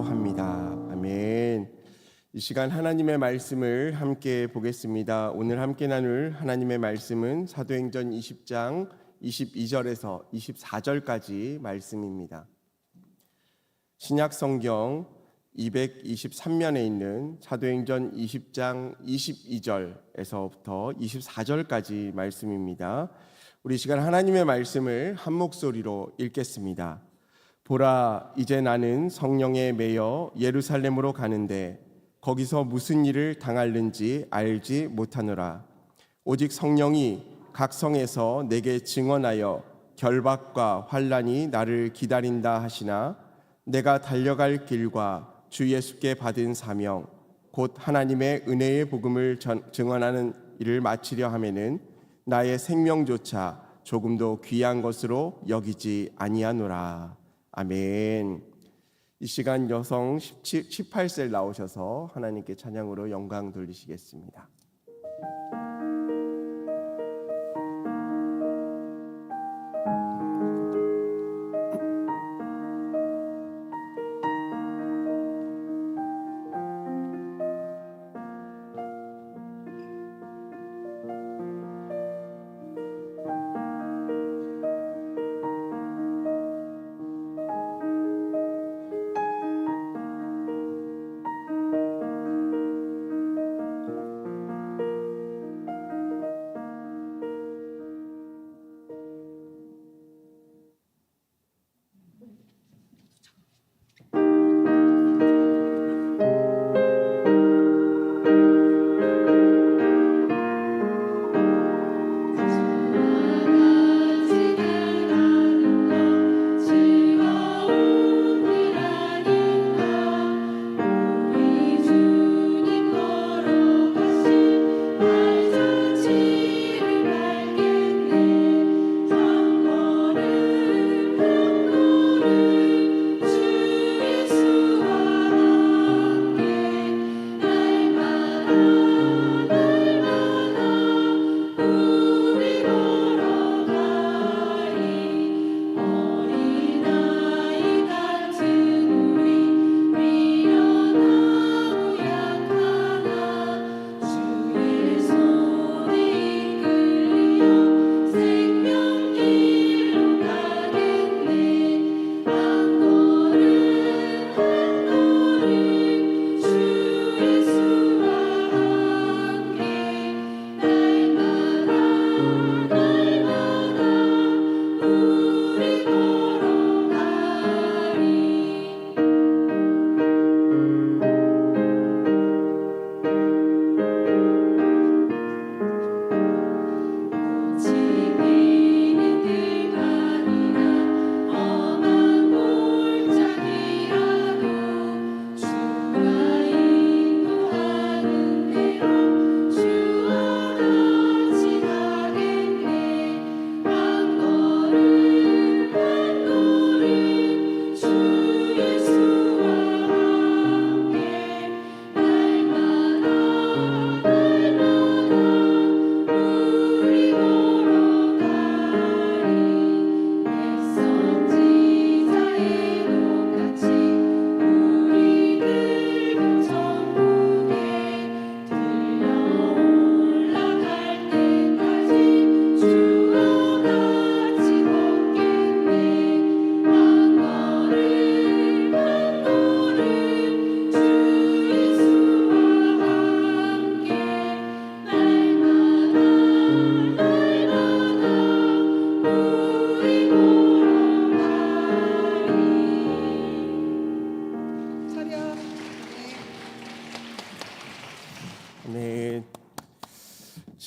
기도합니다. 아멘. 이 시간 하나님의 말씀을 함께 보겠습니다. 오늘 함께 나눌 하나님의 말씀은 사도행전 20장 22절에서 24절까지 말씀입니다. 신약 성경 223면에 있는 사도행전 20장 22절에서부터 24절까지 말씀입니다. 우리 시간 하나님의 말씀을 한 목소리로 읽겠습니다. 보라, 이제 나는 성령에 매여 예루살렘으로 가는데 거기서 무슨 일을 당할는지 알지 못하노라. 오직 성령이 각 성에서 내게 증언하여 결박과 환난이 나를 기다린다 하시나 내가 달려갈 길과 주 예수께 받은 사명 곧 하나님의 은혜의 복음을 증언하는 일을 마치려 하면은 나의 생명조차 조금도 귀한 것으로 여기지 아니하노라. 아멘. 이 시간 여성 18셀 나오셔서 하나님께 찬양으로 영광 돌리시겠습니다.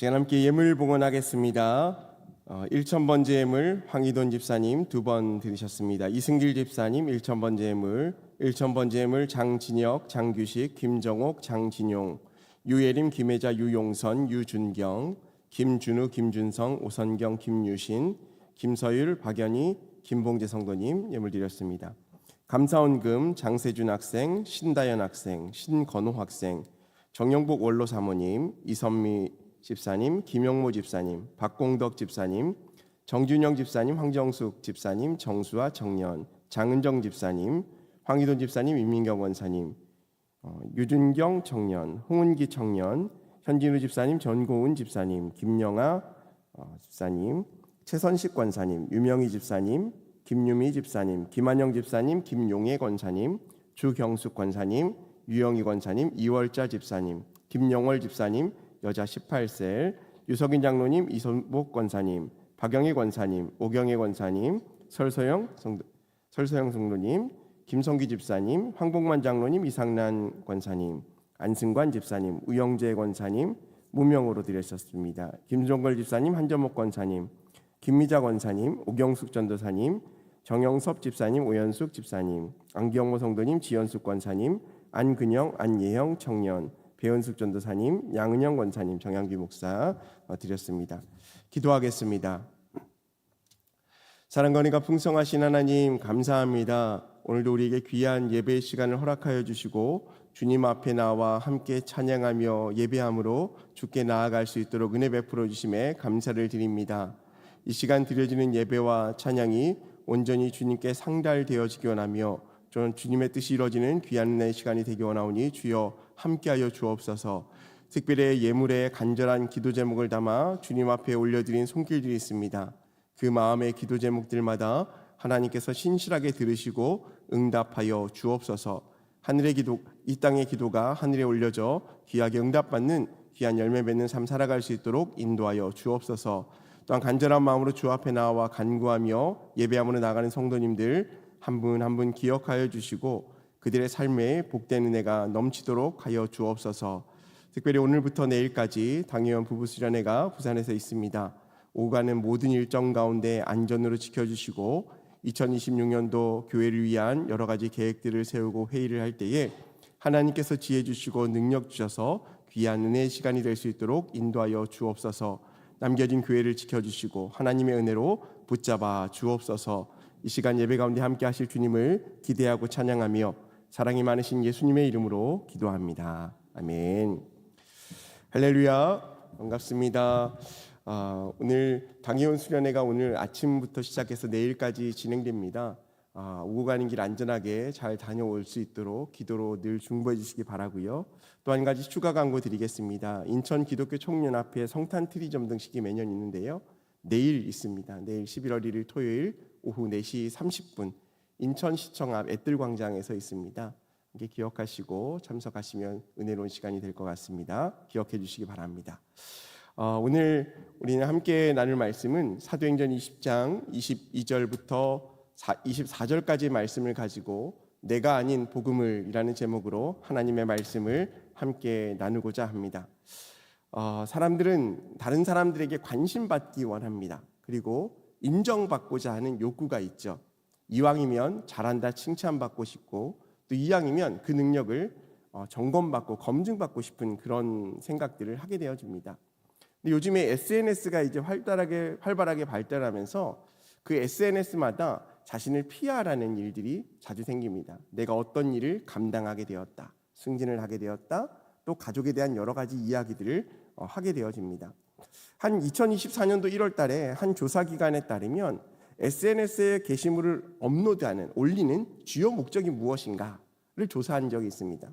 시간 함께 예물 봉헌하겠습니다. 1,000번째 예물 황희돈 집사님 2번 드리셨습니다. 이승길 집사님 1,000번째 예물, 1,000번째 예물 장진혁, 장규식, 김정옥, 장진용, 유예림, 김혜자, 유용선, 유준경, 김준우, 김준성, 오선경, 김유신, 김서율, 박연희, 김봉재 성도님 예물 드렸습니다. 감사원금 장세준 학생, 신다연 학생, 신건호 학생, 정영복 원로 사모님, 이선미 집사님, 김영모 집사님, 박공덕 집사님, 정준영 집사님, 황정숙 집사님, 정수아, 정년, 장은정 집사님, 황희돈 집사님, 임민경 권사님, 유준경 청년, 홍은기 청년, 현진우 집사님, 전고은 집사님, 김영아 집사님, 최선식 권사님, 유명희 집사님, 김유미 집사님, 김한영 집사님, 김용혜 권사님, 주경숙 권사님, 유영희 권사님, 이월자 집사님, 김영월 집사님, 여자 18세, 유석인 장로님, 이선복 권사님, 박영희 권사님, 오경혜 권사님, 설소영 성도님, 김성기 집사님, 황복만 장로님, 이상란 권사님, 안승관 집사님, 우영재 권사님 무명으로 드렸었습니다. 김종걸 집사님, 한점옥 권사님, 김미자 권사님, 오경숙 전도사님, 정영섭 집사님, 오연숙 집사님, 안경모 성도님, 지연숙 권사님, 안근영, 안예형 청년, 배은숙 전도사님, 양은영 권사님, 정양규 목사 드렸습니다. 기도하겠습니다. 사랑과 은혜가 풍성하신 하나님 감사합니다. 오늘도 우리에게 귀한 예배의 시간을 허락하여 주시고 주님 앞에 나와 함께 찬양하며 예배함으로 주께 나아갈 수 있도록 은혜 베풀어 주심에 감사를 드립니다. 이 시간 드려지는 예배와 찬양이 온전히 주님께 상달되어지기 원하며 주님의 뜻이 이루어지는 귀한 은혜의 시간이 되기 원하오니 주여 함께하여 주옵소서. 특별히 예물에 간절한 기도 제목을 담아 주님 앞에 올려드린 손길들이 있습니다. 그 마음의 기도 제목들마다 하나님께서 신실하게 들으시고 응답하여 주옵소서. 하늘의 기도, 이 땅의 기도가 하늘에 올려져 귀하게 응답받는 귀한 열매 맺는 삶 살아갈 수 있도록 인도하여 주옵소서. 또한 간절한 마음으로 주 앞에 나와 간구하며 예배함으로 나가는 성도님들 한 분 한 분 기억하여 주시고 그들의 삶에 복된 은혜가 넘치도록 하여 주옵소서. 특별히 오늘부터 내일까지 당회원 부부수련회가 부산에서 있습니다. 오가는 모든 일정 가운데 안전으로 지켜주시고 2026년도 교회를 위한 여러 가지 계획들을 세우고 회의를 할 때에 하나님께서 지혜 주시고 능력 주셔서 귀한 은혜의 시간이 될 수 있도록 인도하여 주옵소서. 남겨진 교회를 지켜주시고 하나님의 은혜로 붙잡아 주옵소서. 이 시간 예배 가운데 함께 하실 주님을 기대하고 찬양하며 사랑이 많으신 예수님의 이름으로 기도합니다. 아멘. 할렐루야. 반갑습니다. 오늘 당회원 수련회가 오늘 아침부터 시작해서 내일까지 진행됩니다. 오고 가는 길 안전하게 잘 다녀올 수 있도록 기도로 늘 중보해 주시기 바라고요. 또 한 가지 추가 광고 드리겠습니다. 인천 기독교 총연합회 성탄 트리 점등식이 매년 있는데요. 내일 있습니다. 내일 11월 1일 토요일 오후 4시 30분 인천시청 앞 앳들광장에서 있습니다. 함께 기억하시고 참석하시면 은혜로운 시간이 될 것 같습니다. 기억해 주시기 바랍니다. 오늘 우리는 함께 나눌 말씀은 사도행전 20장 22절부터 24절까지 말씀을 가지고 내가 아닌 복음을 이라는 제목으로 하나님의 말씀을 함께 나누고자 합니다. 사람들은 다른 사람들에게 관심받기 원합니다. 그리고 인정받고자 하는 욕구가 있죠. 이왕이면 잘한다 칭찬받고 싶고 또 이왕이면 그 능력을 점검받고 검증받고 싶은 그런 생각들을 하게 되어집니다. 근데 요즘에 SNS가 이제 활발하게 발달하면서 그 SNS마다 자신을 PR하는 일들이 자주 생깁니다. 내가 어떤 일을 감당하게 되었다, 승진을 하게 되었다, 또 가족에 대한 여러 가지 이야기들을 하게 되어집니다. 한 2024년도 1월 달에 한 조사기관에 따르면 SNS에 게시물을 올리는 주요 목적이 무엇인가를 조사한 적이 있습니다.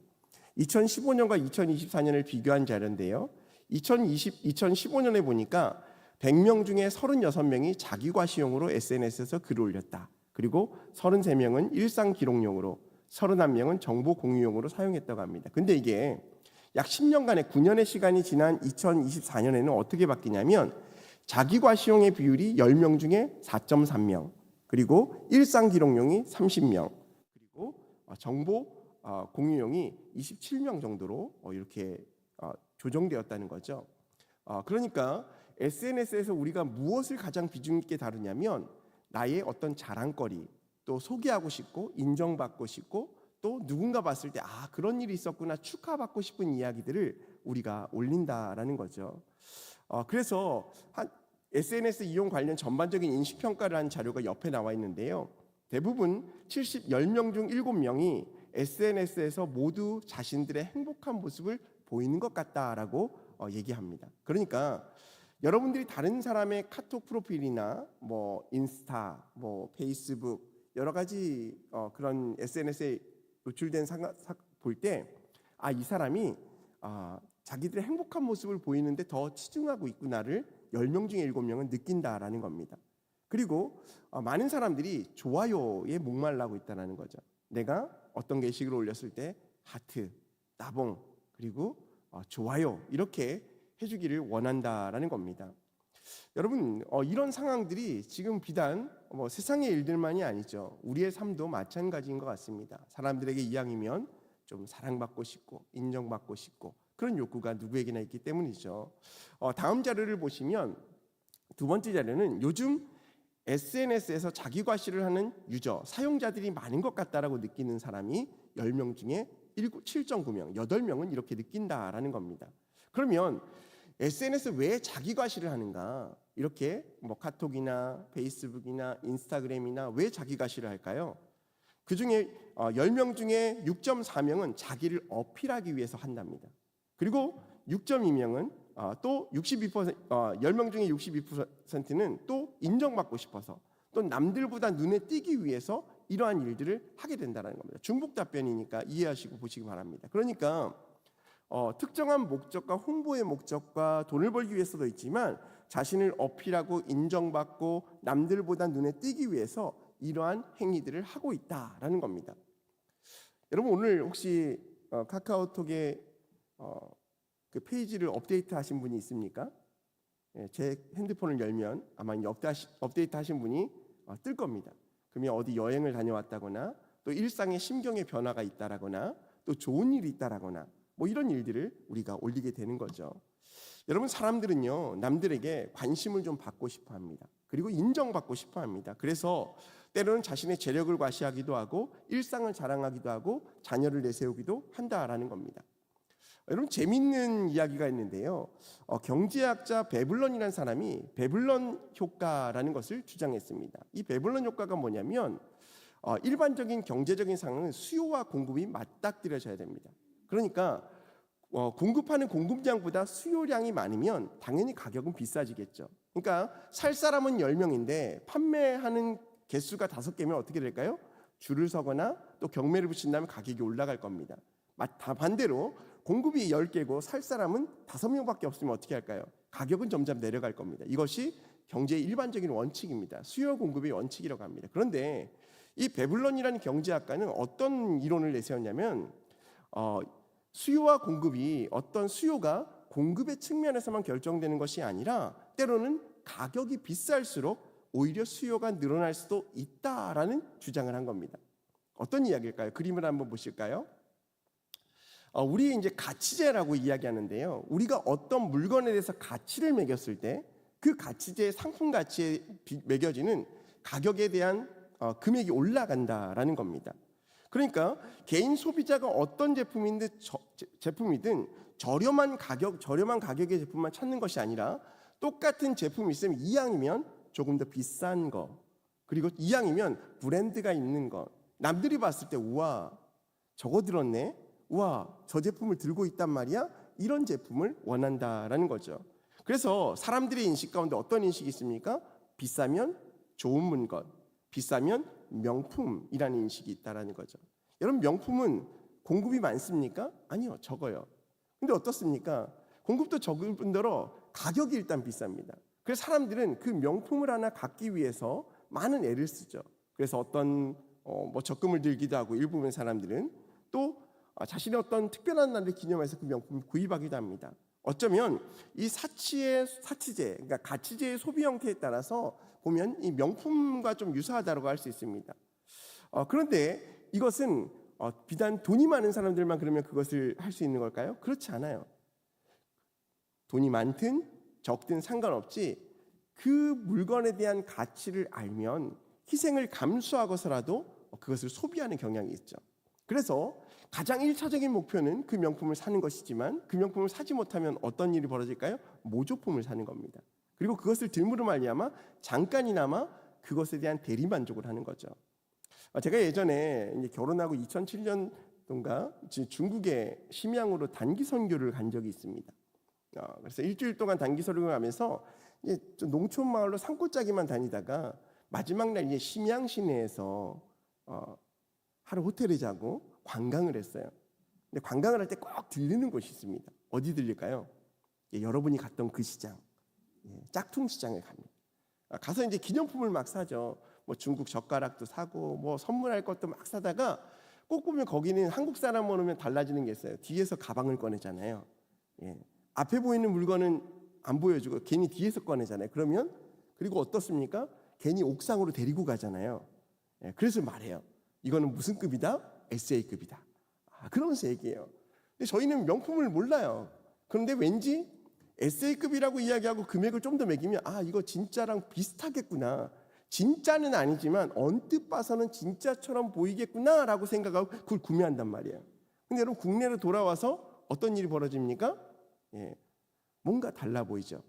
2015년과 2024년을 비교한 자료인데요. 2015년에 보니까 100명 중에 36명이 자기과시용으로 SNS에서 글을 올렸다. 그리고 33명은 일상 기록용으로, 31명은 정보 공유용으로 사용했다고 합니다. 근데 이게 약 10년간의 9년의 시간이 지난 2024년에는 어떻게 바뀌냐면 자기과시용의 비율이 10명 중에 4.3명, 그리고 일상 기록용이 30명, 그리고 정보 공유용이 27명 정도로 이렇게 조정되었다는 거죠. 그러니까 SNS에서 우리가 무엇을 가장 비중 있게 다루냐면 나의 어떤 자랑거리, 또 소개하고 싶고 인정받고 싶고 또 누군가 봤을 때 그런 일이 있었구나 축하받고 싶은 이야기들을 우리가 올린다라는 거죠. 그래서 SNS 이용 관련 전반적인 인식평가를 한 자료가 옆에 나와 있는데요. 대부분 10명 중 7명이 SNS에서 모두 자신들의 행복한 모습을 보이는 것 같다라고 얘기합니다. 그러니까 여러분들이 다른 사람의 카톡 프로필이나 인스타, 페이스북 여러 가지 그런 SNS에 노출된 볼 때 이 사람이 자기들의 행복한 모습을 보이는데 더 치중하고 있구나를 10명 중에 7명은 느낀다라는 겁니다. 그리고 많은 사람들이 좋아요에 목말라고 있다는 거죠. 내가 어떤 게시글을 올렸을 때 하트, 따봉, 그리고 좋아요 이렇게 해주기를 원한다라는 겁니다. 여러분, 이런 상황들이 지금 비단 세상의 일들만이 아니죠. 우리의 삶도 마찬가지인 것 같습니다. 사람들에게 이왕이면 좀 사랑받고 싶고 인정받고 싶고 그런 욕구가 누구에게나 있기 때문이죠. 다음 자료를 보시면 두 번째 자료는 요즘 SNS에서 자기 과시를 하는 유저, 사용자들이 많은 것 같다라고 느끼는 사람이 10명 중에 7.9명, 8명은 이렇게 느낀다라는 겁니다. 그러면 SNS 왜 자기 과시를 하는가? 이렇게 카톡이나 페이스북이나 인스타그램이나 왜 자기 과시를 할까요? 그 중에 10명 중에 6.4명은 자기를 어필하기 위해서 한답니다. 그리고 6.2명은 또 62%, 10명 중에 62%는 또 인정받고 싶어서 또 남들보다 눈에 띄기 위해서 이러한 일들을 하게 된다는 겁니다. 중복 답변이니까 이해하시고 보시기 바랍니다. 그러니까 특정한 목적과 홍보의 목적과 돈을 벌기 위해서도 있지만 자신을 어필하고 인정받고 남들보다 눈에 띄기 위해서 이러한 행위들을 하고 있다라는 겁니다. 여러분 오늘 혹시 카카오톡에 그 페이지를 업데이트 하신 분이 있습니까? 제 핸드폰을 열면 아마 업데이트 하신 분이 뜰 겁니다. 그러면 어디 여행을 다녀왔다거나 또 일상의 심경의 변화가 있다라거나 또 좋은 일이 있다라거나 이런 일들을 우리가 올리게 되는 거죠. 여러분 사람들은요 남들에게 관심을 좀 받고 싶어 합니다. 그리고 인정받고 싶어 합니다. 그래서 때로는 자신의 재력을 과시하기도 하고 일상을 자랑하기도 하고 자녀를 내세우기도 한다라는 겁니다. 여러분 재미있는 이야기가 있는데요. 경제학자 베블런이라는 사람이 베블런 효과라는 것을 주장했습니다. 이 베블런 효과가 뭐냐면 일반적인 경제적인 상황은 수요와 공급이 맞닥뜨려져야 됩니다. 그러니까 공급하는 공급량보다 수요량이 많으면 당연히 가격은 비싸지겠죠. 그러니까 살 사람은 10명인데 판매하는 개수가 5개면 어떻게 될까요? 줄을 서거나 또 경매를 붙인다면 가격이 올라갈 겁니다. 반대로 공급이 10개고 살 사람은 5명밖에 없으면 어떻게 할까요? 가격은 점점 내려갈 겁니다. 이것이 경제의 일반적인 원칙입니다. 수요 공급의 원칙이라고 합니다. 그런데 이 베블런이라는 경제학가는 어떤 이론을 내세웠냐면 수요와 공급이 어떤 수요가 공급의 측면에서만 결정되는 것이 아니라 때로는 가격이 비쌀수록 오히려 수요가 늘어날 수도 있다라는 주장을 한 겁니다. 어떤 이야기일까요? 그림을 한번 보실까요? 우리 이제 가치제라고 이야기하는데요. 우리가 어떤 물건에 대해서 가치를 매겼을 때 그 가치제의 상품 가치에 매겨지는 가격에 대한 금액이 올라간다라는 겁니다. 그러니까 개인 소비자가 어떤 제품이든 저렴한 가격의 제품만 찾는 것이 아니라 똑같은 제품이 있으면 이왕이면 조금 더 비싼 거, 그리고 이왕이면 브랜드가 있는 것, 남들이 봤을 때 우와 저거 들었네, 우와 저 제품을 들고 있단 말이야, 이런 제품을 원한다라는 거죠. 그래서 사람들의 인식 가운데 어떤 인식이 있습니까? 비싸면 좋은 물건, 비싸면 명품이라는 인식이 있다라는 거죠. 여러분 명품은 공급이 많습니까? 아니요, 적어요. 근데 어떻습니까? 공급도 적을 뿐더러 가격이 일단 비쌉니다. 그래서 사람들은 그 명품을 하나 갖기 위해서 많은 애를 쓰죠. 그래서 어떤 적금을 들기도 하고 일부분 사람들은 또 자신의 어떤 특별한 날을 기념해서 그 명품을 구입하기도 합니다. 어쩌면 이 사치제, 그러니까 가치제의 소비 형태에 따라서 보면 이 명품과 좀 유사하다고 할 수 있습니다. 그런데 이것은 비단 돈이 많은 사람들만 그러면 그것을 할 수 있는 걸까요? 그렇지 않아요. 돈이 많든 적든 상관없이 그 물건에 대한 가치를 알면 희생을 감수하고서라도 그것을 소비하는 경향이 있죠. 그래서 가장 1차적인 목표는 그 명품을 사는 것이지만 그 명품을 사지 못하면 어떤 일이 벌어질까요? 모조품을 사는 겁니다. 그리고 그것을 들므로 말미암아 잠깐이나마 그것에 대한 대리만족을 하는 거죠. 제가 예전에 이제 결혼하고 2007년도인가 중국에 심양으로 단기 선교를 간 적이 있습니다. 그래서 일주일 동안 단기 선교를 가면서 농촌 마을로 산골짜기만 다니다가 마지막 날 이제 심양 시내에서 하루 호텔에 자고 관광을 했어요. 근데 관광을 할 때 꼭 들리는 곳이 있습니다. 어디 들릴까요? 여러분이 갔던 그 시장, 짝퉁 시장에 갑니다. 가서 이제 기념품을 막 사죠. 뭐 중국 젓가락도 사고 뭐 선물할 것도 막 사다가 꼭 보면 거기는 한국 사람 오면 달라지는 게 있어요. 뒤에서 가방을 꺼내잖아요. 앞에 보이는 물건은 안 보여주고 괜히 뒤에서 꺼내잖아요. 그리고 어떻습니까? 괜히 옥상으로 데리고 가잖아요. 그래서 말해요. 이거는 무슨 급이다? SA급이다. 그러면서 얘기해요. 근데 저희는 명품을 몰라요. 그런데 왠지 SA급이라고 이야기하고 금액을 좀 더 매기면 이거 진짜랑 비슷하겠구나. 진짜는 아니지만 언뜻 봐서는 진짜처럼 보이겠구나 라고 생각하고 그걸 구매한단 말이에요. 근데 여러분 국내로 돌아와서 어떤 일이 벌어집니까? 뭔가 달라 보이죠.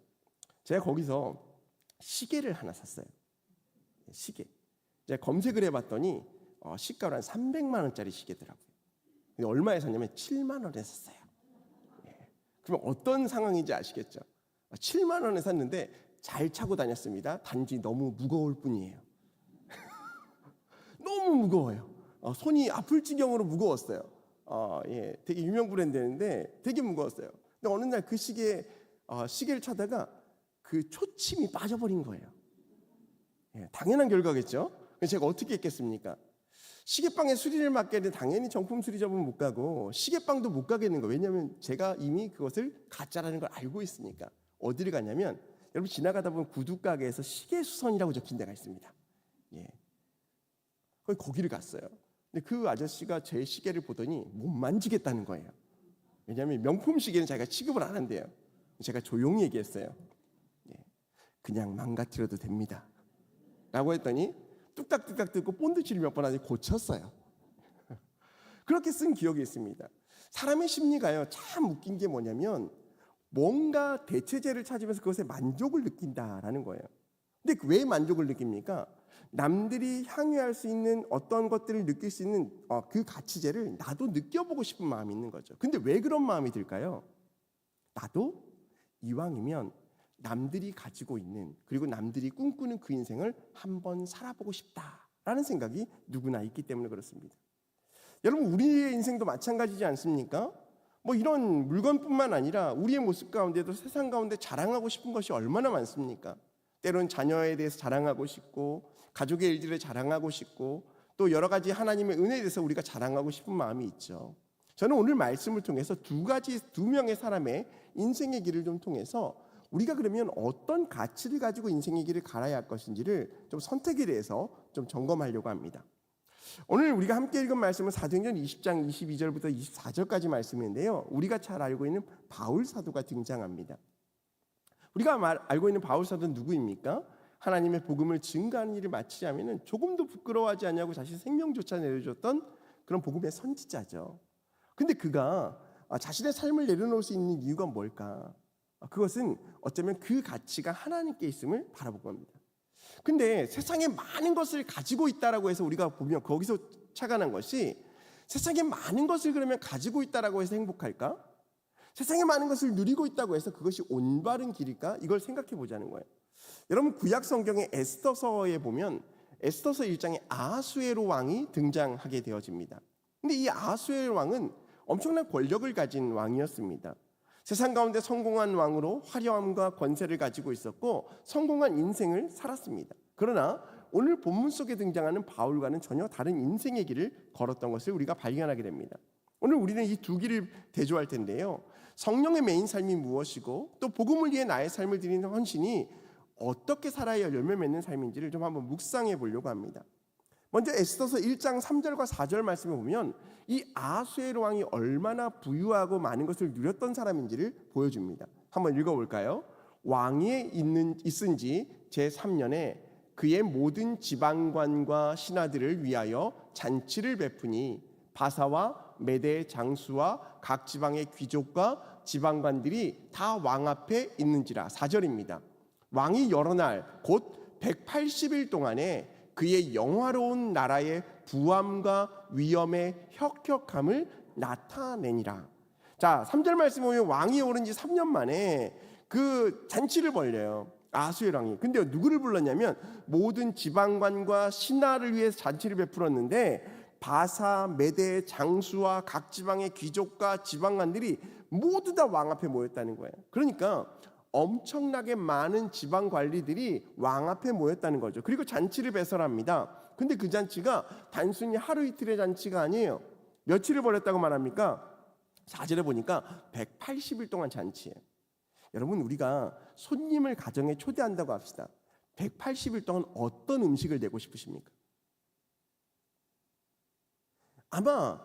제가 거기서 시계를 하나 샀어요. 시계. 제가 검색을 해봤더니 시가로 한 300만 원짜리 시계더라고요. 근데 얼마에 샀냐면 7만 원에 샀어요. 그럼 어떤 상황인지 아시겠죠? 7만 원에 샀는데 잘 차고 다녔습니다. 단지 너무 무거울 뿐이에요. 너무 무거워요. 손이 아플 지경으로 무거웠어요. 되게 유명 브랜드인데 되게 무거웠어요. 근데 어느 날 그 시계를 차다가 그 초침이 빠져버린 거예요. 당연한 결과겠죠. 그래서 제가 어떻게 했겠습니까? 시계방에 수리를 맡기는데 당연히 정품 수리점은 못 가고 시계방도 못 가겠는 거예요. 왜냐하면 제가 이미 그것을 가짜라는 걸 알고 있으니까. 어디를 갔냐면 여러분 지나가다 보면 구두가게에서 시계수선이라고 적힌 데가 있습니다. 거기를 갔어요. 근데 그 아저씨가 제 시계를 보더니 못 만지겠다는 거예요. 왜냐하면 명품 시계는 자기가 취급을 안 한대요. 제가 조용히 얘기했어요. 그냥 망가뜨려도 됩니다. 라고 했더니 뚝딱뚝딱 뜯고 본드칠을 몇 번 하니 고쳤어요. 그렇게 쓴 기억이 있습니다. 사람의 심리가요, 참 웃긴 게 뭐냐면 뭔가 대체제를 찾으면서 그것에 만족을 느낀다라는 거예요. 근데 왜 만족을 느낍니까? 남들이 향유할 수 있는 어떤 것들을 느낄 수 있는 그 가치제를 나도 느껴보고 싶은 마음이 있는 거죠. 근데 왜 그런 마음이 들까요? 나도 이왕이면 남들이 가지고 있는 그리고 남들이 꿈꾸는 그 인생을 한번 살아보고 싶다라는 생각이 누구나 있기 때문에 그렇습니다. 여러분 우리의 인생도 마찬가지지 않습니까? 뭐 이런 물건뿐만 아니라 우리의 모습 가운데도 세상 가운데 자랑하고 싶은 것이 얼마나 많습니까? 때로는 자녀에 대해서 자랑하고 싶고 가족의 일들을 자랑하고 싶고 또 여러 가지 하나님의 은혜에 대해서 우리가 자랑하고 싶은 마음이 있죠. 저는 오늘 말씀을 통해서 두 명의 사람의 인생의 길을 좀 통해서 우리가 그러면 어떤 가치를 가지고 인생의 길을 갈아야 할 것인지를 좀 선택에 대해서 좀 점검하려고 합니다. 오늘 우리가 함께 읽은 말씀은 사도행전 20장 22절부터 24절까지 말씀인데요. 우리가 잘 알고 있는 바울 사도가 등장합니다. 우리가 알고 있는 바울 사도는 누구입니까? 하나님의 복음을 증거하는 일을 마치지 않으면 조금도 부끄러워하지 않냐고 자신 생명조차 내려줬던 그런 복음의 선지자죠. 근데 그가 자신의 삶을 내려놓을 수 있는 이유가 뭘까? 그것은 어쩌면 그 가치가 하나님께 있음을 바라보고 합니다. 근데 세상에 많은 것을 가지고 있다라고 해서 우리가 보면 거기서 착안한 것이 세상에 많은 것을 그러면 가지고 있다라고 해서 행복할까? 세상에 많은 것을 누리고 있다고 해서 그것이 올바른 길일까? 이걸 생각해 보자는 거예요. 여러분 구약 성경의 에스더서에 보면 에스더서 1장에 아하수에로 왕이 등장하게 되어집니다. 근데 이 아하수에로 왕은 엄청난 권력을 가진 왕이었습니다. 세상 가운데 성공한 왕으로 화려함과 권세를 가지고 있었고 성공한 인생을 살았습니다. 그러나 오늘 본문 속에 등장하는 바울과는 전혀 다른 인생의 길을 걸었던 것을 우리가 발견하게 됩니다. 오늘 우리는 이 두 길을 대조할 텐데요. 성령의 메인 삶이 무엇이고 또 복음을 위해 나의 삶을 드리는 헌신이 어떻게 살아야 열매 맺는 삶인지를 좀 한번 묵상해 보려고 합니다. 먼저 에스더서 1장 3절과 4절 말씀을 보면 이 아하수에로 왕이 얼마나 부유하고 많은 것을 누렸던 사람인지를 보여줍니다. 한번 읽어볼까요? 왕위에 있은 지 제3년에 그의 모든 지방관과 신하들을 위하여 잔치를 베푸니 바사와 메대 장수와 각 지방의 귀족과 지방관들이 다 왕 앞에 있는지라. 4절입니다. 왕이 여러 날 곧 180일 동안에 그의 영화로운 나라의 부함과 위엄의 혁혁함을 나타내니라. 자, 3절 말씀 보면 왕이 오른 지 3년 만에 그 잔치를 벌려요. 아수엘 왕이. 근데 누구를 불렀냐면 모든 지방관과 신하를 위해서 잔치를 베풀었는데 바사, 메대, 장수와 각 지방의 귀족과 지방관들이 모두 다 왕 앞에 모였다는 거예요. 그러니까 엄청나게 많은 지방 관리들이 왕 앞에 모였다는 거죠. 그리고 잔치를 배설합니다. 근데 그 잔치가 단순히 하루 이틀의 잔치가 아니에요. 며칠을 벌였다고 말합니까? 4절에 보니까 180일 동안 잔치예요. 여러분, 우리가 손님을 가정에 초대한다고 합시다. 180일 동안 어떤 음식을 내고 싶으십니까? 아마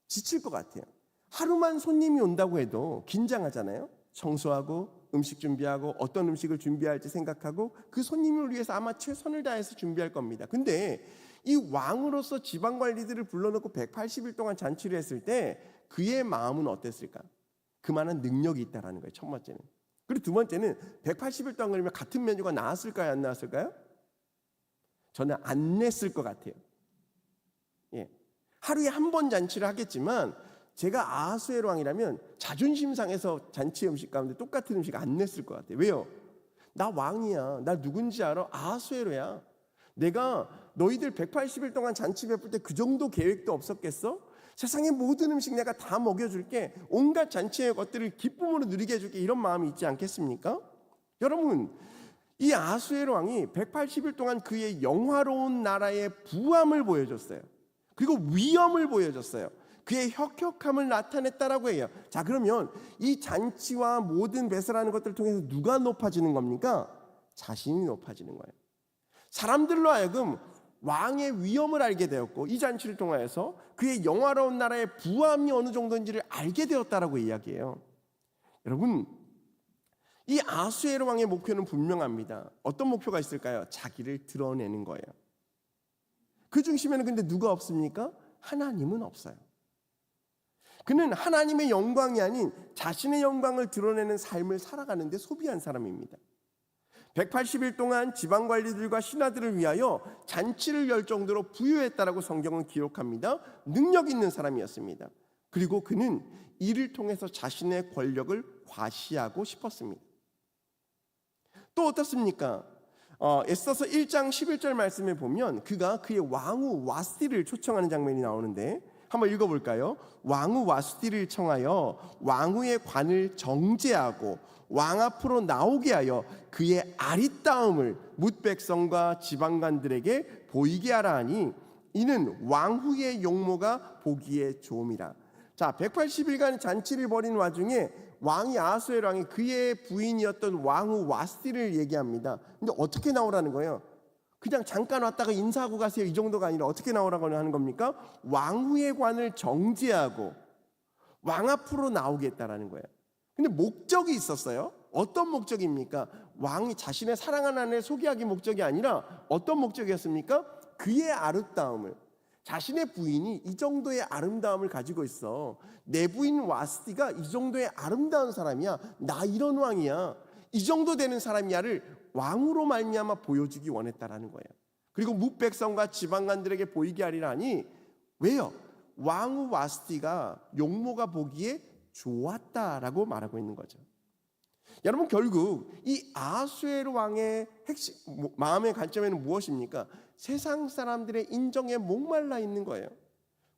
지칠 것 같아요. 하루만 손님이 온다고 해도 긴장하잖아요. 청소하고 음식 준비하고 어떤 음식을 준비할지 생각하고 그 손님을 위해서 아마 최선을 다해서 준비할 겁니다. 근데 이 왕으로서 지방 관리들을 불러놓고 180일 동안 잔치를 했을 때 그의 마음은 어땠을까? 그만한 능력이 있다라는 거예요. 첫 번째는. 그리고 두 번째는 180일 동안 그러면 같은 메뉴가 나왔을까요? 안 나왔을까요? 저는 안 냈을 것 같아요. 예. 하루에 한 번 잔치를 하겠지만 제가 아하수에로 왕이라면 자존심 상해서 잔치 음식 가운데 똑같은 음식 안 냈을 것 같아요. 왜요? 나 왕이야. 나 누군지 알아? 아하수에로야. 내가 너희들 180일 동안 잔치 베풀 때 그 정도 계획도 없었겠어? 세상의 모든 음식 내가 다 먹여줄게. 온갖 잔치의 것들을 기쁨으로 누리게 해줄게. 이런 마음이 있지 않겠습니까? 여러분, 이 아하수에로 왕이 180일 동안 그의 영화로운 나라의 부함을 보여줬어요. 그리고 위엄을 보여줬어요. 그의 혁혁함을 나타냈다라고 해요. 자, 그러면 이 잔치와 모든 배설하는 것들을 통해서 누가 높아지는 겁니까? 자신이 높아지는 거예요. 사람들로 하여금 왕의 위엄을 알게 되었고 이 잔치를 통하여서 그의 영화로운 나라의 부함이 어느 정도인지를 알게 되었다라고 이야기해요. 여러분, 이 아수에로 왕의 목표는 분명합니다. 어떤 목표가 있을까요? 자기를 드러내는 거예요. 그 중심에는 근데 누가 없습니까? 하나님은 없어요. 그는 하나님의 영광이 아닌 자신의 영광을 드러내는 삶을 살아가는 데 소비한 사람입니다. 180일 동안 지방관리들과 신하들을 위하여 잔치를 열 정도로 부유했다라고 성경은 기록합니다. 능력 있는 사람이었습니다. 그리고 그는 이를 통해서 자신의 권력을 과시하고 싶었습니다. 또 어떻습니까? 에스더서 1장 11절 말씀에 보면 그가 그의 왕후 와스티를 초청하는 장면이 나오는데 한번 읽어볼까요? 왕후 와스티를 청하여 왕후의 관을 정죄하고 왕 앞으로 나오게 하여 그의 아리따움을 뭇 백성과 지방관들에게 보이게 하라 하니 이는 왕후의 용모가 보기에 좋음이라. 자, 180일간 잔치를 벌인 와중에 왕이 아하수에로 왕이 그의 부인이었던 왕후 와스티를 얘기합니다. 근데 어떻게 나오라는 거예요? 그냥 잠깐 왔다가 인사하고 가세요 이 정도가 아니라 어떻게 나오라고 하는 겁니까? 왕후의 관을 정죄하고 왕 앞으로 나오겠다라는 거예요. 근데 목적이 있었어요. 어떤 목적입니까? 왕이 자신의 사랑하는 아내를 소개하기 목적이 아니라 어떤 목적이었습니까? 그의 아름다움을, 자신의 부인이 이 정도의 아름다움을 가지고 있어. 내 부인 와스티가 이 정도의 아름다운 사람이야. 나 이런 왕이야. 이 정도 되는 사람이야를 왕으로 말미암아 보여주기 원했다라는 거예요. 그리고 뭇백성과 지방관들에게 보이게 하리라 하니 왜요? 왕후 와스티가 용모가 보기에 좋았다라고 말하고 있는 거죠. 여러분, 결국 이 아하수에로 왕의 핵심 마음의 관점에는 무엇입니까? 세상 사람들의 인정에 목말라 있는 거예요.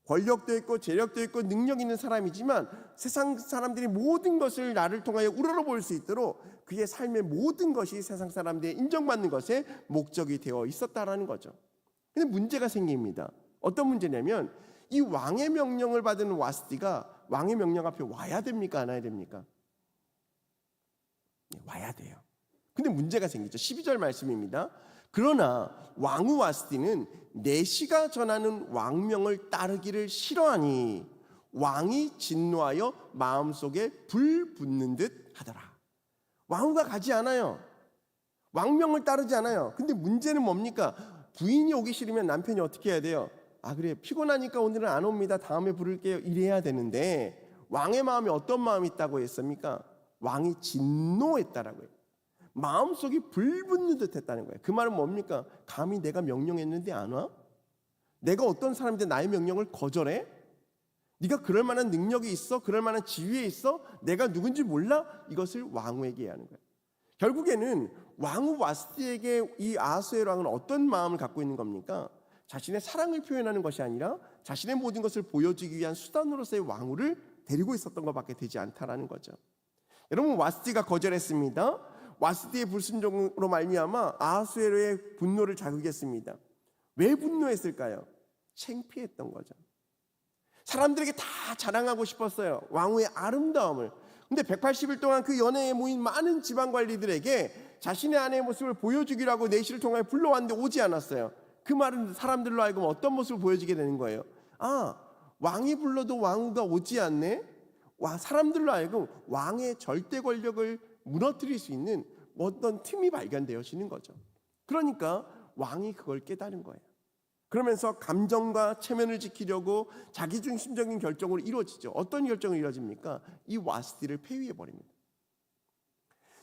권력도 있고 재력도 있고 능력 있는 사람이지만 세상 사람들이 모든 것을 나를 통하여 우러러볼 수 있도록 그의 삶의 모든 것이 세상 사람들의 인정받는 것에 목적이 되어 있었다라는 거죠. 근데 문제가 생깁니다. 어떤 문제냐면 이 왕의 명령을 받은 와스티가 왕의 명령 앞에 와야 됩니까? 안 와야 됩니까? 네, 와야 돼요. 근데 문제가 생기죠. 12절 말씀입니다. 그러나 왕후 와스티는 내시가 전하는 왕명을 따르기를 싫어하니 왕이 진노하여 마음속에 불 붙는 듯 하더라. 왕후가 가지 않아요. 왕명을 따르지 않아요. 근데 문제는 뭡니까? 부인이 오기 싫으면 남편이 어떻게 해야 돼요? 아, 그래, 피곤하니까 오늘은 안 옵니다. 다음에 부를게요. 이래야 되는데 왕의 마음이 어떤 마음이 있다고 했습니까? 왕이 진노했다라고 해요. 마음속이 불붙는 듯 했다는 거예요. 그 말은 뭡니까? 감히 내가 명령했는데 안 와? 내가 어떤 사람인데 나의 명령을 거절해? 네가 그럴 만한 능력이 있어? 그럴 만한 지위에 있어? 내가 누군지 몰라? 이것을 왕후에게 하는 거예요. 결국에는 왕후 와스티에게 이 아하수에로 왕은 어떤 마음을 갖고 있는 겁니까? 자신의 사랑을 표현하는 것이 아니라 자신의 모든 것을 보여주기 위한 수단으로서의 왕후를 데리고 있었던 것밖에 되지 않다라는 거죠. 여러분, 와스티가 거절했습니다. 와스티의 불순종으로 말미암아 아하수에로의 분노를 자극했습니다. 왜 분노했을까요? 창피했던 거죠. 사람들에게 다 자랑하고 싶었어요, 왕후의 아름다움을. 근데 180일 동안 그 연회에 모인 많은 지방관리들에게 자신의 아내의 모습을 보여주기로 하고 내시를 통하여 불러왔는데 오지 않았어요. 그 말은 사람들로 하여금 어떤 모습을 보여주게 되는 거예요? 왕이 불러도 왕후가 오지 않네? 사람들로 하여금 왕의 절대 권력을 무너뜨릴 수 있는 어떤 틈이 발견되어지는 거죠. 그러니까 왕이 그걸 깨달은 거예요. 그러면서 감정과 체면을 지키려고 자기중심적인 결정으로 이루어지죠. 어떤 결정을 이루어집니까? 이 와스티를 폐위해버립니다.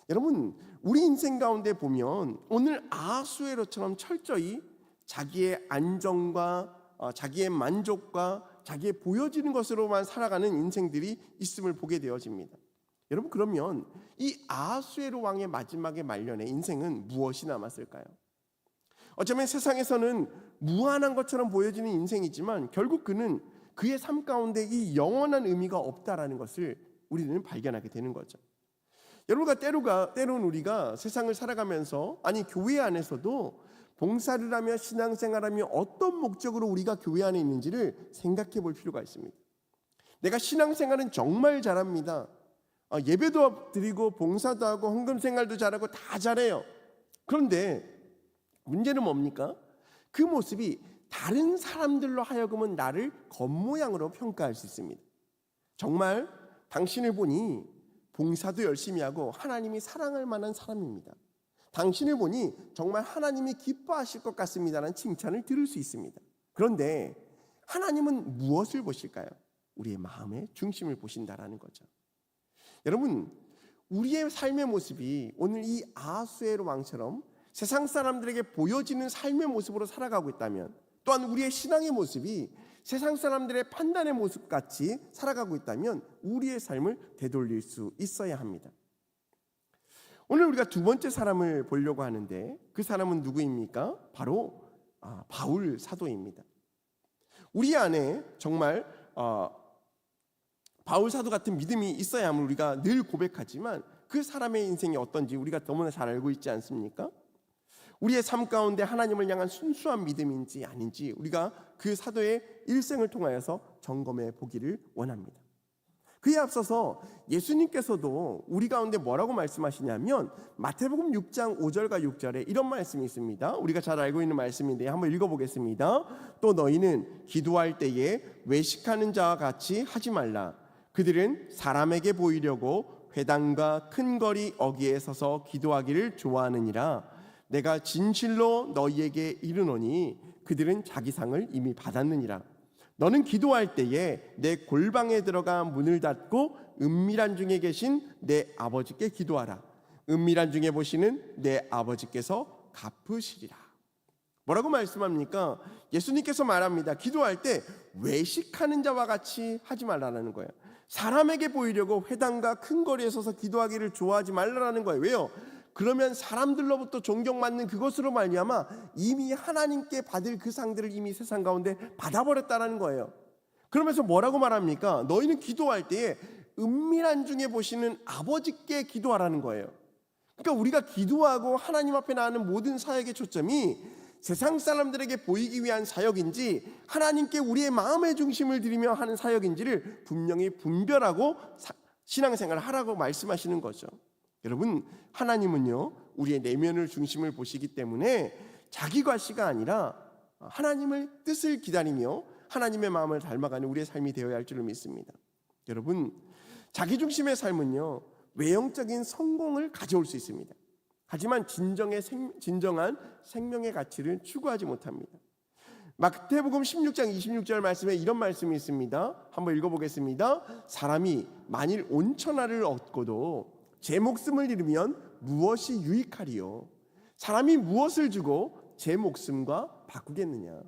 여러분, 우리 인생 가운데 보면 오늘 아하수에로처럼 철저히 자기의 안정과 자기의 만족과 자기의 보여지는 것으로만 살아가는 인생들이 있음을 보게 되어집니다. 여러분, 그러면 이 아하수에로 왕의 마지막에 말년에 인생은 무엇이 남았을까요? 어쩌면 세상에서는 무한한 것처럼 보여지는 인생이지만 결국 그는 그의 삶 가운데 이 영원한 의미가 없다라는 것을 우리는 발견하게 되는 거죠. 여러분과 때로는 우리가 세상을 살아가면서, 아니 교회 안에서도 봉사를 하며 신앙생활하며 어떤 목적으로 우리가 교회 안에 있는지를 생각해 볼 필요가 있습니다. 내가 신앙생활은 정말 잘합니다. 예배도 드리고 봉사도 하고 헌금생활도 잘하고 다 잘해요. 그런데 문제는 뭡니까? 그 모습이 다른 사람들로 하여금은 나를 겉모양으로 평가할 수 있습니다. 정말 당신을 보니 봉사도 열심히 하고 하나님이 사랑할 만한 사람입니다. 당신을 보니 정말 하나님이 기뻐하실 것 같습니다라는 칭찬을 들을 수 있습니다. 그런데 하나님은 무엇을 보실까요? 우리의 마음의 중심을 보신다라는 거죠. 여러분, 우리의 삶의 모습이 오늘 이 아하수에로 왕처럼 세상 사람들에게 보여지는 삶의 모습으로 살아가고 있다면, 또한 우리의 신앙의 모습이 세상 사람들의 판단의 모습같이 살아가고 있다면 우리의 삶을 되돌릴 수 있어야 합니다. 오늘 우리가 두 번째 사람을 보려고 하는데 그 사람은 누구입니까? 바로 바울 사도입니다. 우리 안에 정말 바울 사도 같은 믿음이 있어야 함을 우리가 늘 고백하지만 그 사람의 인생이 어떤지 우리가 너무나 잘 알고 있지 않습니까? 우리의 삶 가운데 하나님을 향한 순수한 믿음인지 아닌지 우리가 그 사도의 일생을 통하여서 점검해 보기를 원합니다. 그에 앞서서 예수님께서도 우리 가운데 뭐라고 말씀하시냐면 마태복음 6장 5절과 6절에 이런 말씀이 있습니다. 우리가 잘 알고 있는 말씀인데 한번 읽어보겠습니다. 또 너희는 기도할 때에 외식하는 자와 같이 하지 말라. 그들은 사람에게 보이려고 회당과 큰 거리 어귀에 서서 기도하기를 좋아하느니라. 내가 진실로 너희에게 이르노니 그들은 자기 상을 이미 받았느니라. 너는 기도할 때에 내 골방에 들어가 문을 닫고 은밀한 중에 계신 내 아버지께 기도하라. 은밀한 중에 보시는 내 아버지께서 갚으시리라. 뭐라고 말씀합니까? 예수님께서 말합니다. 기도할 때 외식하는 자와 같이 하지 말라는 거예요. 사람에게 보이려고 회당과 큰 거리에 서서 기도하기를 좋아하지 말라는 거예요. 왜요? 그러면 사람들로부터 존경받는 그것으로 말미암아 이미 하나님께 받을 그 상들을 이미 세상 가운데 받아버렸다는 거예요. 그러면서 뭐라고 말합니까? 너희는 기도할 때에 은밀한 중에 보시는 아버지께 기도하라는 거예요. 그러니까 우리가 기도하고 하나님 앞에 나가는 모든 사역의 초점이 세상 사람들에게 보이기 위한 사역인지 하나님께 우리의 마음의 중심을 들이며 하는 사역인지를 분명히 분별하고 신앙생활을 하라고 말씀하시는 거죠. 여러분, 하나님은요 우리의 내면을 중심을 보시기 때문에 자기 과시가 아니라 하나님의 뜻을 기다리며 하나님의 마음을 닮아가는 우리의 삶이 되어야 할 줄을 믿습니다. 여러분, 자기 중심의 삶은요 외형적인 성공을 가져올 수 있습니다. 하지만 진정한 생명의 가치를 추구하지 못합니다. 마태복음 16장 26절 말씀에 이런 말씀이 있습니다. 한번 읽어보겠습니다. 사람이 만일 온천하를 얻고도 제 목숨을 잃으면 무엇이 유익하리요? 사람이 무엇을 주고 제 목숨과 바꾸겠느냐?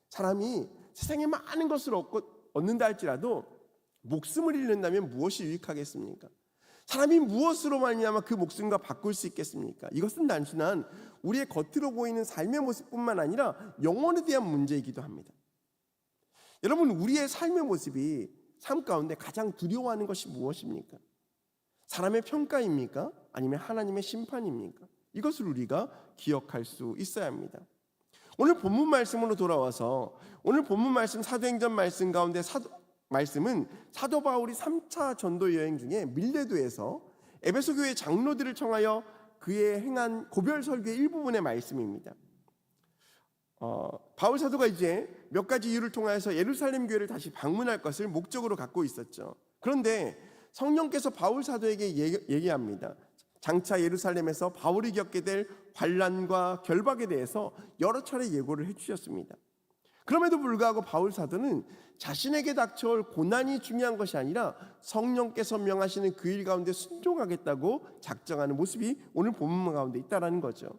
사람이 세상에 많은 것을 얻는다 할지라도 목숨을 잃는다면 무엇이 유익하겠습니까? 사람이 무엇으로 말미암아 그 목숨과 바꿀 수 있겠습니까? 이것은 단순한 우리의 겉으로 보이는 삶의 모습뿐만 아니라 영혼에 대한 문제이기도 합니다. 여러분, 우리의 삶의 모습이 삶 가운데 가장 두려워하는 것이 무엇입니까? 사람의 평가입니까? 아니면 하나님의 심판입니까? 이것을 우리가 기억할 수 있어야 합니다. 오늘 본문 말씀으로 돌아와서 오늘 본문 말씀 사도행전 말씀 가운데 말씀은 사도 바울이 3차 전도 여행 중에 밀레도에서 에베소 교회 장로들을 청하여 그의 행한 고별 설교의 일부분의 말씀입니다. 바울 사도가 이제 몇 가지 이유를 통하여서 예루살렘 교회를 다시 방문할 것을 목적으로 갖고 있었죠. 그런데 성령께서 바울 사도에게 얘기합니다. 장차 예루살렘에서 바울이 겪게 될 환난과 결박에 대해서 여러 차례 예고를 해주셨습니다. 그럼에도 불구하고 바울 사도는 자신에게 닥쳐올 고난이 중요한 것이 아니라 성령께서 명하시는 그 일 가운데 순종하겠다고 작정하는 모습이 오늘 본문 가운데 있다는 거죠.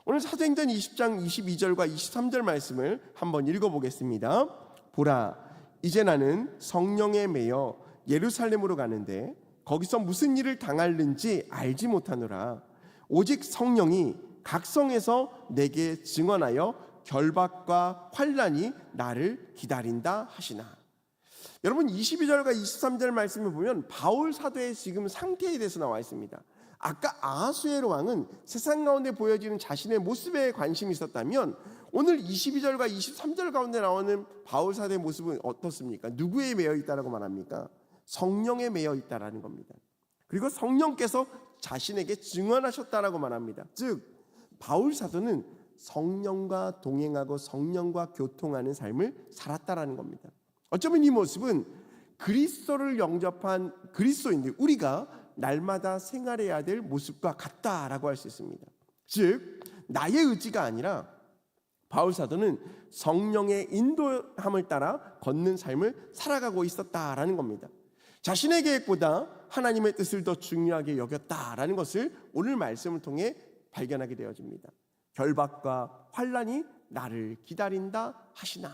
오늘 사도행전 20장 22절과 23절 말씀을 한번 읽어보겠습니다. 보라, 이제 나는 성령에 매여 예루살렘으로 가는데 거기서 무슨 일을 당할는지 알지 못하노라. 오직 성령이 각 성에서 내게 증언하여 결박과 환난이 나를 기다린다 하시나. 여러분, 22절과 23절 말씀을 보면 바울 사도의 지금 상태에 대해서 나와 있습니다. 아까 아하수에로 왕은 세상 가운데 보여지는 자신의 모습에 관심이 있었다면 오늘 22절과 23절 가운데 나오는 바울 사도의 모습은 어떻습니까? 누구에 매여 있다라고 말합니까? 성령에 매여 있다라는 겁니다. 그리고 성령께서 자신에게 증언하셨다라고 말합니다. 즉 바울 사도는 성령과 동행하고 성령과 교통하는 삶을 살았다라는 겁니다. 어쩌면 이 모습은 그리스도를 영접한 그리스도인들, 우리가 날마다 생활해야 될 모습과 같다라고 할 수 있습니다. 즉 나의 의지가 아니라 바울 사도는 성령의 인도함을 따라 걷는 삶을 살아가고 있었다라는 겁니다. 자신의 계획보다 하나님의 뜻을 더 중요하게 여겼다라는 것을 오늘 말씀을 통해 발견하게 되어집니다. 결박과 환난이 나를 기다린다 하시나.